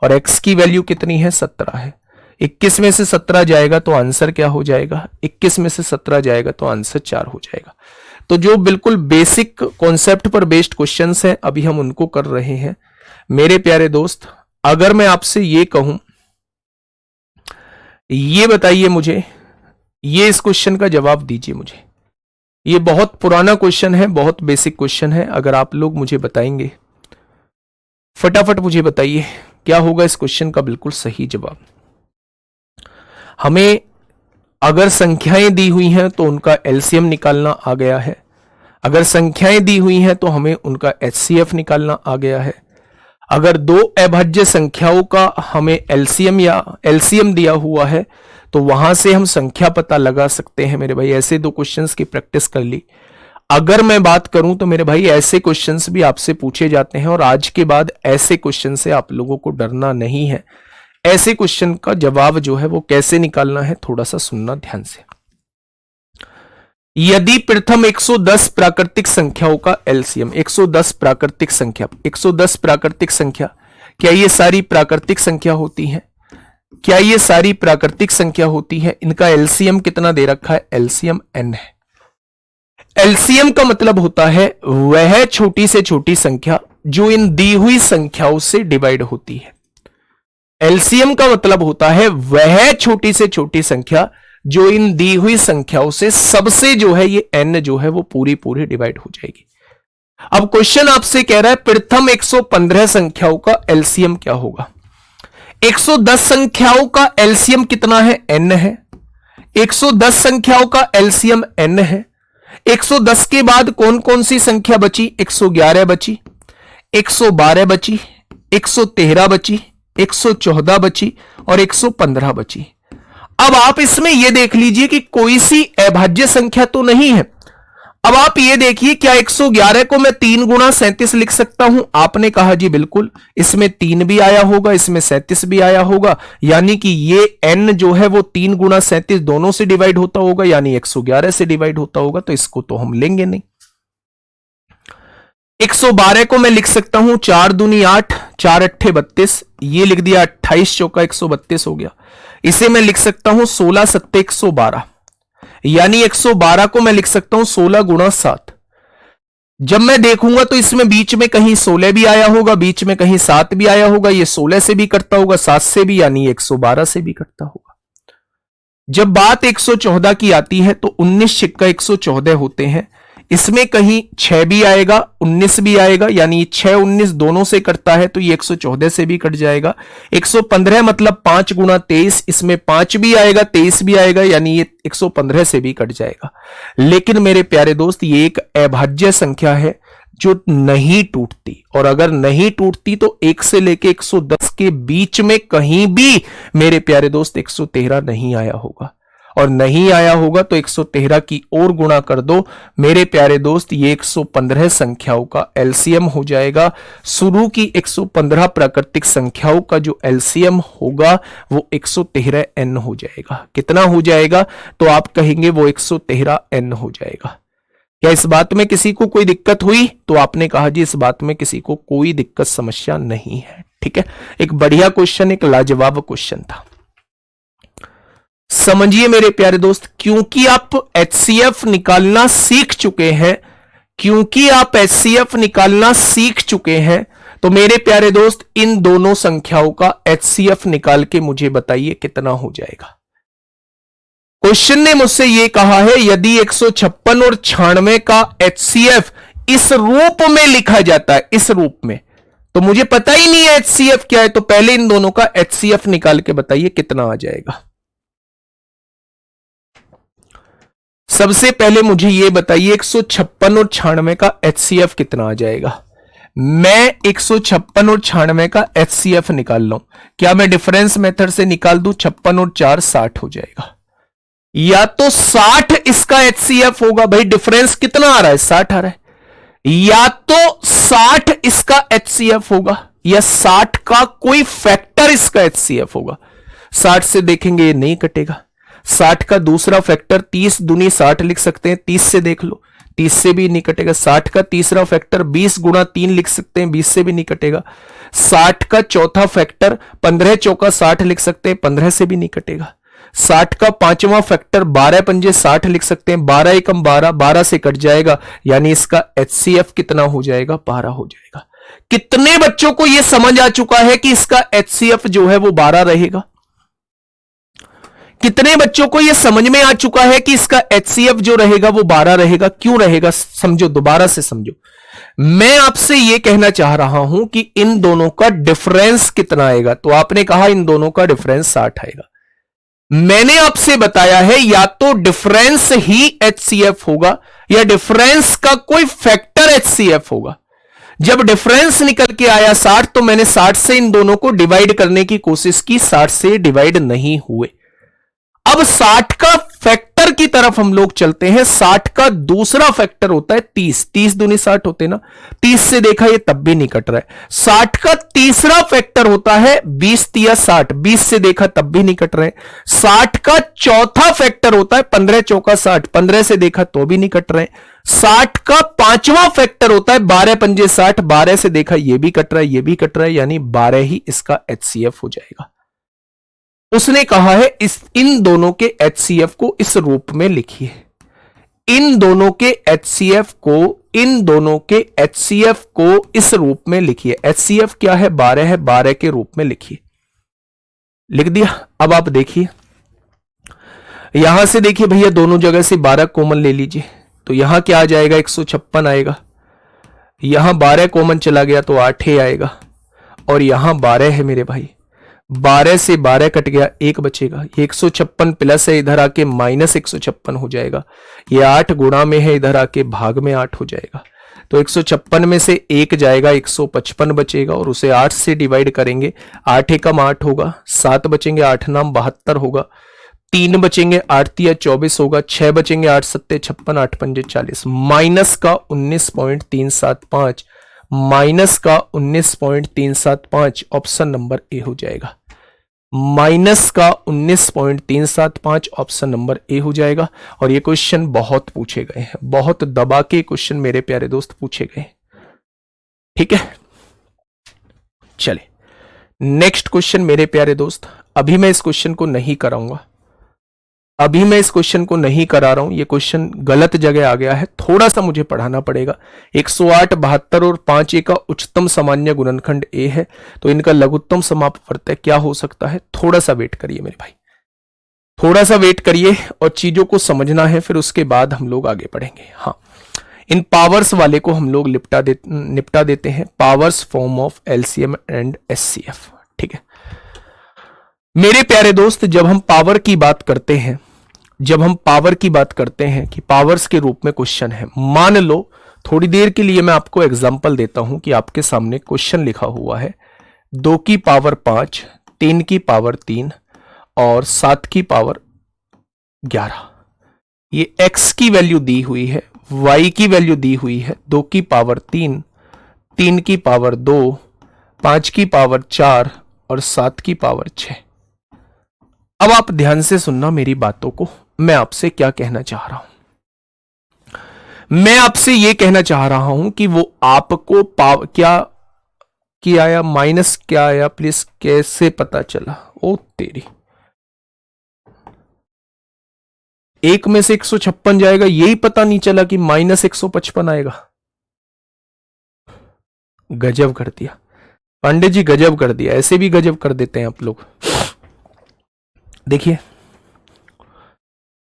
और x की वैल्यू कितनी है 17 है। 21 में से 17 जाएगा तो आंसर क्या हो जाएगा, 21 में से 17 जाएगा तो आंसर 4 हो जाएगा। तो जो बिल्कुल बेसिक कॉन्सेप्ट पर बेस्ड क्वेश्चंस हैं अभी हम उनको कर रहे हैं मेरे प्यारे दोस्त। अगर मैं आपसे ये कहूं, ये बताइए मुझे, ये इस क्वेश्चन का जवाब दीजिए मुझे। ये बहुत पुराना क्वेश्चन है, बहुत बेसिक क्वेश्चन है। अगर आप लोग मुझे बताएंगे, फटाफट मुझे बताइए क्या होगा इस क्वेश्चन का बिल्कुल सही जवाब। हमें अगर संख्याएं दी हुई हैं तो उनका एलसीएम निकालना आ गया है, अगर संख्याएं दी हुई हैं तो हमें उनका एचसीएफ निकालना आ गया है। अगर दो अभाज्य संख्याओं का हमें एलसीएम या एलसीएम दिया हुआ है तो वहां से हम संख्या पता लगा सकते हैं मेरे भाई। ऐसे दो क्वेश्चंस की प्रैक्टिस कर ली। अगर मैं बात करूं तो मेरे भाई ऐसे क्वेश्चंस भी आपसे पूछे जाते हैं और आज के बाद ऐसे क्वेश्चन से आप लोगों को डरना नहीं है। ऐसे क्वेश्चन का जवाब जो है वो कैसे निकालना है थोड़ा सा सुनना ध्यान से। यदि प्रथम 110 प्राकृतिक संख्याओं का एलसीएम, 110 प्राकृतिक संख्या, 110 प्राकृतिक संख्या, क्या ये सारी प्राकृतिक संख्या होती हैं? क्या ये सारी प्राकृतिक संख्या होती है? इनका एलसीएम कितना दे रखा है? एलसीएम n है। एलसीएम का मतलब होता है वह छोटी से छोटी संख्या जो इन दी हुई संख्याओं से डिवाइड होती है। एलसीएम का मतलब होता है वह छोटी से छोटी संख्या जो इन दी हुई संख्याओं से सबसे जो है ये n जो है वो पूरी पूरी डिवाइड हो जाएगी। अब क्वेश्चन आपसे कह रहा है प्रथम 115 संख्याओं का एलसीएम क्या होगा। 110 संख्याओं का एलसीएम कितना है? n है। 110 संख्याओं का एलसीएम n है। 110 के बाद कौन कौन सी संख्या बची? 111 बची, 112 बची, 113 बची, 114 बची और 115 बची। अब आप इसमें यह देख लीजिए कि कोई सी अभाज्य संख्या तो नहीं है। अब आप ये देखिए, क्या 111 को मैं 3 गुणा 37 लिख सकता हूं? आपने कहा जी बिल्कुल, इसमें 3 भी आया होगा, इसमें 37 भी आया होगा, यानी कि ये n जो है वो 3 गुणा 37 दोनों से डिवाइड होता होगा, यानी 111 से डिवाइड होता होगा, तो इसको तो हम लेंगे नहीं। 112 को मैं लिख सकता हूं 4 दूनी 8, 4 अट्ठे 32, ये लिख दिया, 28 चौका 132 हो गया। इसे मैं लिख सकता हूं 16 सत्ते 112, यानी 112 को मैं लिख सकता हूं 16 गुणा 7। जब मैं देखूंगा तो इसमें बीच में कहीं 16 भी आया होगा, बीच में कहीं 7 भी आया होगा, ये 16 से भी कटता होगा, 7 से भी, यानी 112 से भी कटता होगा। जब बात 114 की आती है तो 19 छिक्का 114 होते हैं, इसमें कहीं 6 भी आएगा, 19 भी आएगा, यानी 6 19 दोनों से कटता है, तो ये 114 से भी कट जाएगा। 115 मतलब 5 गुणा 23, इसमें 5 भी आएगा, 23 भी आएगा, यानी ये 115 से भी कट जाएगा। लेकिन मेरे प्यारे दोस्त, ये एक अभाज्य संख्या है जो नहीं टूटती, और अगर नहीं टूटती तो 1 से लेके 110 के बीच में कहीं भी मेरे प्यारे दोस्त 113 नहीं आया होगा, और नहीं आया होगा तो 113 की ओर गुणा कर दो मेरे प्यारे दोस्त, ये 115 संख्याओं का एलसीएम हो जाएगा। शुरू की 115 प्राकृतिक संख्याओं का जो एलसीएम होगा वो 113n हो जाएगा। कितना हो जाएगा? तो आप कहेंगे वो 113n हो जाएगा। क्या इस बात में किसी को कोई दिक्कत हुई? तो आपने कहा जी इस बात में किसी को कोई दिक्कत समस्या नहीं है। ठीक है, एक बढ़िया क्वेश्चन, एक लाजवाब क्वेश्चन था। समझिए मेरे प्यारे दोस्त, क्योंकि आप एचसीएफ निकालना सीख चुके हैं, क्योंकि आप एचसीएफ निकालना सीख चुके हैं, तो मेरे प्यारे दोस्त इन दोनों संख्याओं का एचसीएफ निकाल के मुझे बताइए कितना हो जाएगा। क्वेश्चन ने मुझसे यह कहा है यदि 156 और 96 का एचसीएफ इस रूप में लिखा जाता है, इस रूप में, तो मुझे पता ही नहीं है एचसीएफ क्या है, तो पहले इन दोनों का एचसीएफ निकाल के बताइए कितना आ जाएगा। सबसे पहले मुझे यह बताइए 156 और 96 का एचसीएफ कितना आ जाएगा। मैं 156 और 96 का एचसीएफ निकाल लूं, क्या मैं डिफरेंस मेथड से निकाल दूं? 56 और 4 60 हो जाएगा, या तो 60 इसका एचसीएफ होगा, भाई डिफरेंस कितना आ रहा है? 60 आ रहा है, या तो 60 इसका एचसीएफ होगा, या 60 का कोई फैक्टर इसका एचसीएफ होगा। 60 से देखेंगे ये नहीं कटेगा, 60 का दूसरा फैक्टर 30 दूनी 60 लिख सकते हैं, 30 से देख लो, 30 से भी नहीं कटेगा। 60 का तीसरा फैक्टर 20 गुणा 3 लिख सकते हैं, 20 से भी नहीं कटेगा। 60 का चौथा फैक्टर 15 चौका 60 लिख सकते हैं, 15 से भी नहीं कटेगा। 60 का पांचवा फैक्टर 12 पंजे 60 लिख सकते हैं, 12 एकम 12, 12 से कट जाएगा, यानी इसका एचसीएफ कितना हो जाएगा? 12 हो जाएगा। कितने बच्चों को यह समझ आ चुका है कि इसका एचसीएफ जो है वो 12 रहेगा? कितने बच्चों को यह समझ में आ चुका है कि इसका एचसीएफ जो रहेगा वो 12 रहेगा? क्यों रहेगा समझो, दोबारा से समझो। मैं आपसे यह कहना चाह रहा हूं कि इन दोनों का डिफरेंस कितना आएगा, तो आपने कहा इन दोनों का डिफरेंस 60 आएगा। मैंने आपसे बताया है या तो डिफरेंस ही एचसीएफ होगा या डिफरेंस का कोई फैक्टर एचसीएफ होगा। जब डिफरेंस निकल के आया 60, तो मैंने 60 से इन दोनों को डिवाइड करने की कोशिश की, 60 से डिवाइड नहीं हुए। अब 60 का फैक्टर की तरफ हम लोग चलते हैं। 60 का दूसरा फैक्टर होता है 30, 30 दूनी 60 होते ना, 30 से देखा ये तब भी नहीं कट रहा है। 60 का तीसरा फैक्टर होता है 20 तिया 60, 20 से देखा तब भी नहीं कट रहे। 60 का चौथा फैक्टर होता है 15 चौका 60, 15 से देखा तो भी नहीं कट रहे। 60 का पांचवा फैक्टर होता है 12 पंजे 60, 12 से देखा ये भी कट रहा है, ये भी कट रहा है, यानी 12 ही इसका एचसीएफ हो जाएगा। उसने कहा है इन दोनों के एचसीएफ को इस रूप में लिखिए। इन दोनों के एचसीएफ को इस रूप में लिखिए। एचसीएफ क्या है? 12 है, 12 के रूप में लिखिए। लिख दिया। अब आप देखिए, यहां से देखिए भैया, दोनों जगह से 12 कॉमन ले लीजिए, तो यहां क्या आ जाएगा? 156 आएगा। यहां 12 कॉमन चला गया तो 8 ही आएगा, और यहां 12 है मेरे भाई, 12 से 12 कट गया, 1 बचेगा। ये 156 प्लस है, इधर आके माइनस 156 हो जाएगा। ये 8 गुणा में है, इधर आके भाग में 8 हो जाएगा। तो 156 में से 1 जाएगा, 155 बचेगा और उसे 8 से डिवाइड करेंगे। 8 एकम 8 होगा, 7 बचेंगे, 8 नाम 72 होगा, 3 बचेंगे, 8 तिया 24 होगा, 6 बचेंगे, 8 सत्ते 56, 8 पंजे 40, माइनस का 19.375, माइनस का 19.375 ऑप्शन नंबर ए हो जाएगा। माइनस का 19.375 ऑप्शन नंबर ए हो जाएगा। और ये क्वेश्चन बहुत पूछे गए हैं, बहुत दबा के क्वेश्चन मेरे प्यारे दोस्त पूछे गए। ठीक है, चले नेक्स्ट क्वेश्चन मेरे प्यारे दोस्त। अभी मैं इस क्वेश्चन को नहीं कराऊंगा, अभी मैं इस क्वेश्चन को नहीं करा रहा हूं, ये क्वेश्चन गलत जगह आ गया है, थोड़ा सा मुझे पढ़ाना पड़ेगा। 108, 72 और 5a का उच्चतम सामान्य गुणनखंड a है, तो इनका लघुत्तम समापवर्तक क्या हो सकता है? थोड़ा सा वेट करिए मेरे भाई, थोड़ा सा वेट करिए और चीजों को समझना है, फिर उसके बाद हम लोग आगे बढ़ेंगे। हाँ, इन पावर्स वाले को हम लोग निपटा देते हैं, powers form of LCM and HCF. ठीक है मेरे प्यारे दोस्त, जब हम पावर की बात करते हैं, जब हम पावर की बात करते हैं कि पावर्स के रूप में क्वेश्चन है, मान लो थोड़ी देर के लिए मैं आपको एग्जांपल देता हूं कि आपके सामने क्वेश्चन लिखा हुआ है 2 की पावर 5, 3 की पावर 3 और 7 की पावर 11। ये x की वैल्यू दी हुई है, y की वैल्यू दी हुई है 2 की पावर 3, 3 की पावर 2, 5 की पावर 4 और 7 की पावर 6। अब आप ध्यान से सुनना मेरी बातों को, मैं आपसे क्या कहना चाह रहा हूं। मैं आपसे यह कहना चाह रहा हूं कि वो आपको क्या आया, माइनस क्या आया, प्लीज कैसे पता चला? ओ तेरी, एक में से 156 जाएगा, यही पता नहीं चला कि माइनस 155 आएगा। गजब कर दिया पांडे जी, गजब कर दिया। ऐसे भी गजब कर देते हैं आप लोग। देखिए,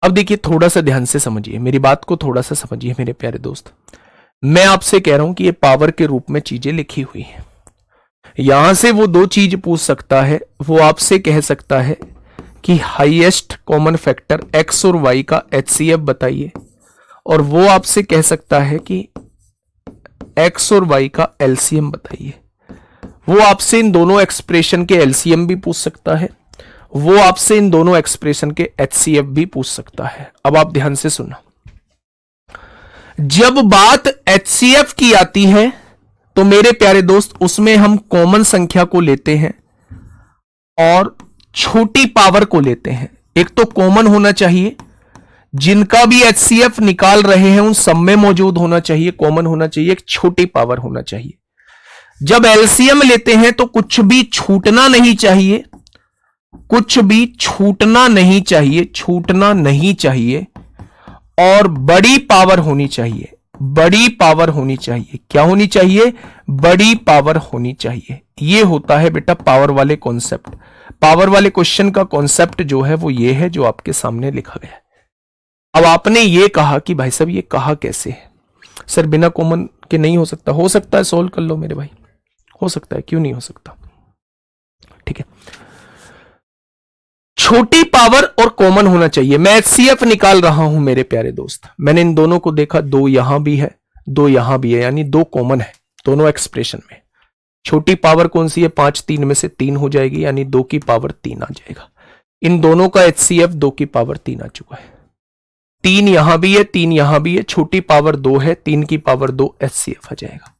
अब देखिए, थोड़ा सा ध्यान से समझिए मेरी बात को, थोड़ा सा समझिए मेरे प्यारे दोस्त। मैं आपसे कह रहा हूं कि ये पावर के रूप में चीजें लिखी हुई हैं। यहां से वो 2 चीज पूछ सकता है, वो आपसे कह सकता है कि हाईएस्ट कॉमन फैक्टर x और y का HCF बताइए, और वो आपसे कह सकता है कि x और y का LCM बताइए। वो आपसे इन दोनों एक्सप्रेशन के LCM भी पूछ सकता है, वो आपसे इन दोनों एक्सप्रेशन के HCF भी पूछ सकता है। अब आप ध्यान से सुनना, जब बात HCF की आती है तो मेरे प्यारे दोस्त उसमें हम कॉमन संख्या को लेते हैं और छोटी पावर को लेते हैं। एक तो कॉमन होना चाहिए, जिनका भी HCF निकाल रहे हैं उन सब में मौजूद होना चाहिए, कॉमन होना चाहिए, एक छोटी पावर होना चाहिए। जब LCM लेते हैं तो कुछ भी छूटना नहीं चाहिए, कुछ भी छूटना नहीं चाहिए, छूटना नहीं चाहिए, और बड़ी पावर होनी चाहिए, बड़ी पावर होनी चाहिए। क्या होनी चाहिए? बड़ी पावर होनी चाहिए। ये होता है बेटा पावर वाले कॉन्सेप्ट। पावर वाले क्वेश्चन का कॉन्सेप्ट जो है वो ये है जो आपके सामने लिखा गया है। अब आपने ये कहा कि भाई साहब ये कहा कैसे है? सर बिना कॉमन के नहीं हो सकता। हो सकता है, सोल्व कर लो मेरे भाई, हो सकता है, क्यों नहीं हो सकता? ठीक है, छोटी पावर और कॉमन होना चाहिए। मैं HCF निकाल रहा हूं मेरे प्यारे दोस्त, मैंने इन दोनों को देखा, 2 यहां भी है, 2 यहां भी है, यानी 2 कॉमन है दोनों एक्सप्रेशन में। छोटी पावर कौन सी है? 5 3 में से 3 हो जाएगी, यानी 2 की पावर 3 आ जाएगा। इन दोनों का HCF 2 की पावर 3 आ चुका है। 3 यहां भी है, 3 यहां भी है, छोटी पावर 2 है, 3 की पावर 2 HCF आ जाएगा।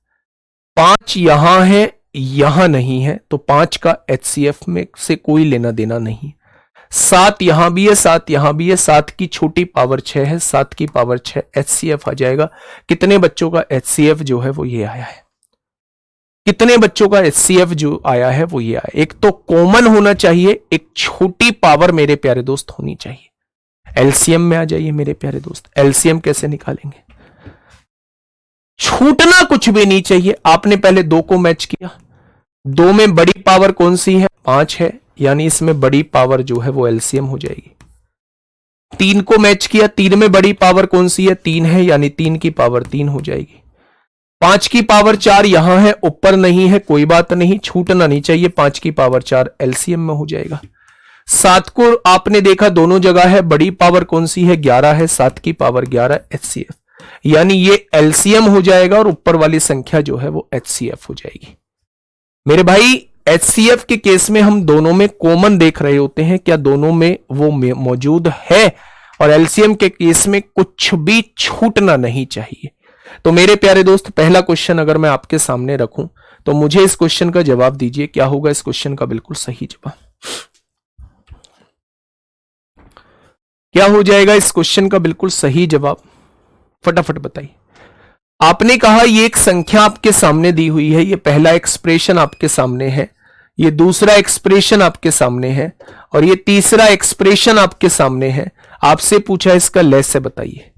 5 यहां है, यहां नहीं है, तो 5 का HCF में से कोई लेना देना नहीं। 7 यहां भी है, 7 यहां भी है, 7 की छोटी पावर 6 है, 7 की पावर 6 HCF आ जाएगा। कितने बच्चों का HCF जो है वो ये आया है? कितने बच्चों का HCF जो आया है वो ये आया। एक तो कॉमन होना चाहिए, एक छोटी पावर मेरे प्यारे दोस्त होनी चाहिए। LCM में आ जाइए मेरे प्यारे दोस्त। LCM कैसे निकालेंगे? छूटना कुछ भी नहीं चाहिए। आपने पहले 2 को मैच किया, 2 में बड़ी पावर कौन सी है? 5 है, यानी इसमें बड़ी पावर जो है वो LCM हो जाएगी। 3 को मैच किया, 3 में बड़ी पावर कौन सी है? 3 है, यानी 3 की पावर 3 हो जाएगी। 5 की पावर 4 यहां है, ऊपर नहीं है, कोई बात नहीं, छूटना नहीं चाहिए, 5 की पावर 4 LCM में हो जाएगा। 7 को आपने देखा दोनों जगह है, बड़ी पावर कौन सी है? 11 है, 7 की पावर 11 HCF। यानी ये एलसीएम हो जाएगा और ऊपर वाली संख्या जो है वो एचसीएफ हो जाएगी। मेरे भाई एचसीएफ के केस में हम दोनों में कॉमन देख रहे होते हैं, क्या दोनों में वो मौजूद है, और एलसीएम के केस में कुछ भी छूटना नहीं चाहिए। तो मेरे प्यारे दोस्त, पहला क्वेश्चन अगर मैं आपके सामने रखूं तो मुझे इस क्वेश्चन का जवाब दीजिए, क्या होगा इस क्वेश्चन का बिल्कुल सही जवाब? क्या हो जाएगा इस क्वेश्चन का बिल्कुल सही जवाब? फटाफट बताइए। आपने कहा ये एक संख्या आपके सामने दी हुई है, ये पहला एक्सप्रेशन आपके सामने है, ये दूसरा एक्सप्रेशन आपके सामने है, और ये तीसरा एक्सप्रेशन आपके सामने है। आपसे पूछा इसका लेस बताइए।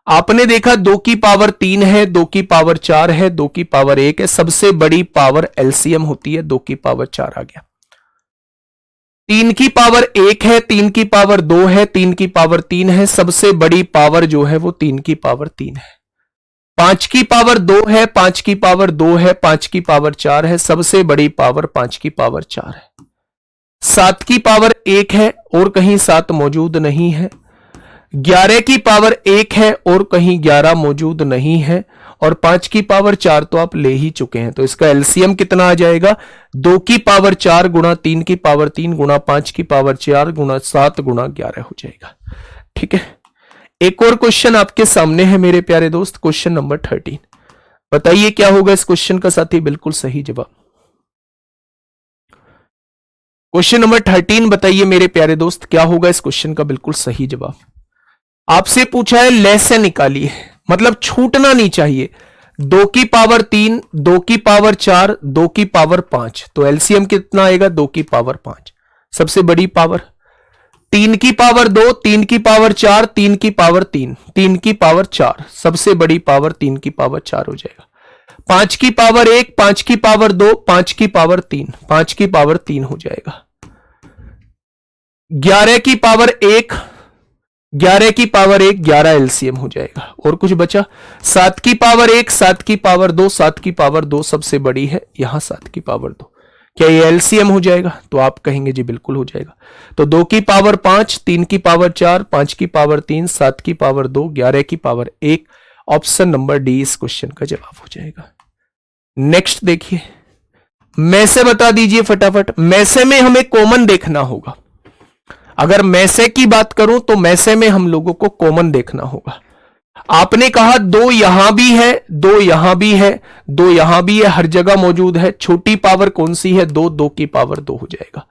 आपने देखा 2 की पावर 3 है, 2 की पावर 4 है, 2 की पावर 1 है। सबसे बड़ी पावर एलसीएम होती है, 2 की पावर 4 आ गया। 3 की पावर 1 है, 3 की पावर 2 है, 3 की पावर 3 है। सबसे बड़ी पावर जो है वो 3 की पावर 3 है। 5 की पावर 2 है, 5 की पावर 2 है, 5 की पावर 4 है। सबसे बड़ी पावर 5 की पावर 4 है। 7 की पावर 1 है और कहीं 7 मौजूद नहीं है। 11 की पावर 1 है और कहीं 11 मौजूद नहीं है, और 5 की पावर 4 तो आप ले ही चुके हैं। तो इसका एलसीएम कितना आ जाएगा? 2 की पावर 4 गुणा 3 की पावर 3 गुणा 5 की पावर 4 गुणा 7 गुणा 11 हो जाएगा। ठीक है, एक और क्वेश्चन आपके सामने है मेरे प्यारे दोस्त, क्वेश्चन नंबर 13। बताइए क्या होगा इस क्वेश्चन का साथी बिल्कुल सही जवाब? क्वेश्चन नंबर 13 बताइए मेरे प्यारे दोस्त, क्या होगा इस क्वेश्चन का बिल्कुल सही जवाब? आपसे पूछा है लेस से निकालिए, मतलब छूटना नहीं चाहिए। 2 की पावर 3, 2 की पावर 4, 2 की पावर 5, तो एलसीएम कितना आएगा? 2 की पावर 5। सबसे बड़ी पावर 3 की पावर 2, 3 की पावर 4, 3 की पावर 3, 3 की पावर 4। सबसे बड़ी पावर 3 की पावर 4 हो जाएगा। 5 की पावर 1, 5 की पावर 2, 5 की पावर 3, 5 की पावर 3 हो जाएगा। 11 की पावर 1, 11 की पावर 1, 11 एलसीएम हो जाएगा। और कुछ बचा? 7 की पावर 1, 7 की पावर 2, 7 की पावर 2 सबसे बड़ी है, यहां 7 की पावर 2। क्या ये एलसीएम हो जाएगा? तो आप कहेंगे जी बिल्कुल हो जाएगा। तो 2 की पावर 5, 3 की पावर 4, 5 की पावर 3, 7 की पावर 2, 11 की पावर 1, ऑप्शन नंबर डी इस क्वेश्चन का जवाब हो जाएगा। नेक्स्ट देखिए, मैसे बता दीजिए फटाफट। मैसे में हमें कॉमन देखना होगा। अगर मैसे की बात करूं तो मैसे में हम लोगों को कॉमन देखना होगा। आपने कहा 2 यहां भी है, 2 यहां भी है, 2 यहां भी है, हर जगह मौजूद है। छोटी पावर कौन सी है? 2, 2 की पावर 2 हो जाएगा।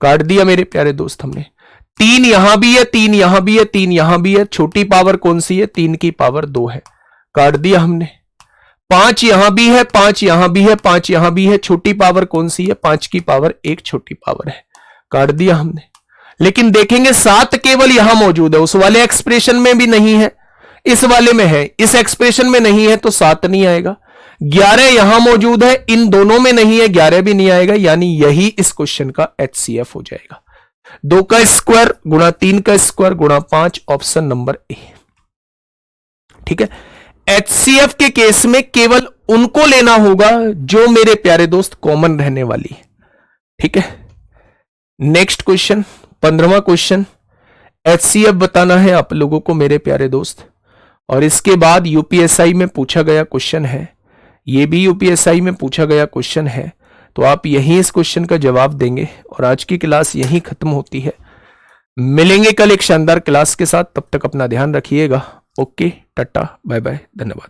काट दिया मेरे प्यारे दोस्त हमने। 3 यहां भी है, 3 यहां भी है, 3 यहां भी है। छोटी पावर कौन सी है? 3 की पावर 2 है। काट दिया हमने। 5 यहां भी है, 5 यहां भी है, 5 यहां भी है। छोटी पावर कौन सी है? 5 की पावर 1 छोटी पावर है। काट दिया हमने। लेकिन देखेंगे 7 केवल यहां मौजूद है, उस वाले एक्सप्रेशन में भी नहीं है, इस वाले में है, इस एक्सप्रेशन में नहीं है, तो 7 नहीं आएगा। 11 यहां मौजूद है, इन दोनों में नहीं है, 11 भी नहीं आएगा, यानी यही इस क्वेश्चन का एचसीएफ हो जाएगा। 2 का स्क्वायर गुणा 3 का स्क्वायर गुणा 5, ऑप्शन नंबर ए। ठीक है, एचसीएफ के केस में केवल उनको लेना होगा जो मेरे प्यारे दोस्त कॉमन रहने वाली है। ठीक है, नेक्स्ट क्वेश्चन, 15वां क्वेश्चन। एचसीएफ बताना है आप लोगों को मेरे प्यारे दोस्त, और इसके बाद यूपीएसआई में पूछा गया क्वेश्चन है, ये भी यूपीएसआई में पूछा गया क्वेश्चन है। तो आप यहीं इस क्वेश्चन का जवाब देंगे, और आज की क्लास यहीं खत्म होती है। मिलेंगे कल एक शानदार क्लास के साथ, तब तक अपना ध्यान रखिएगा। ओके, टाटा, बाय बाय, धन्यवाद।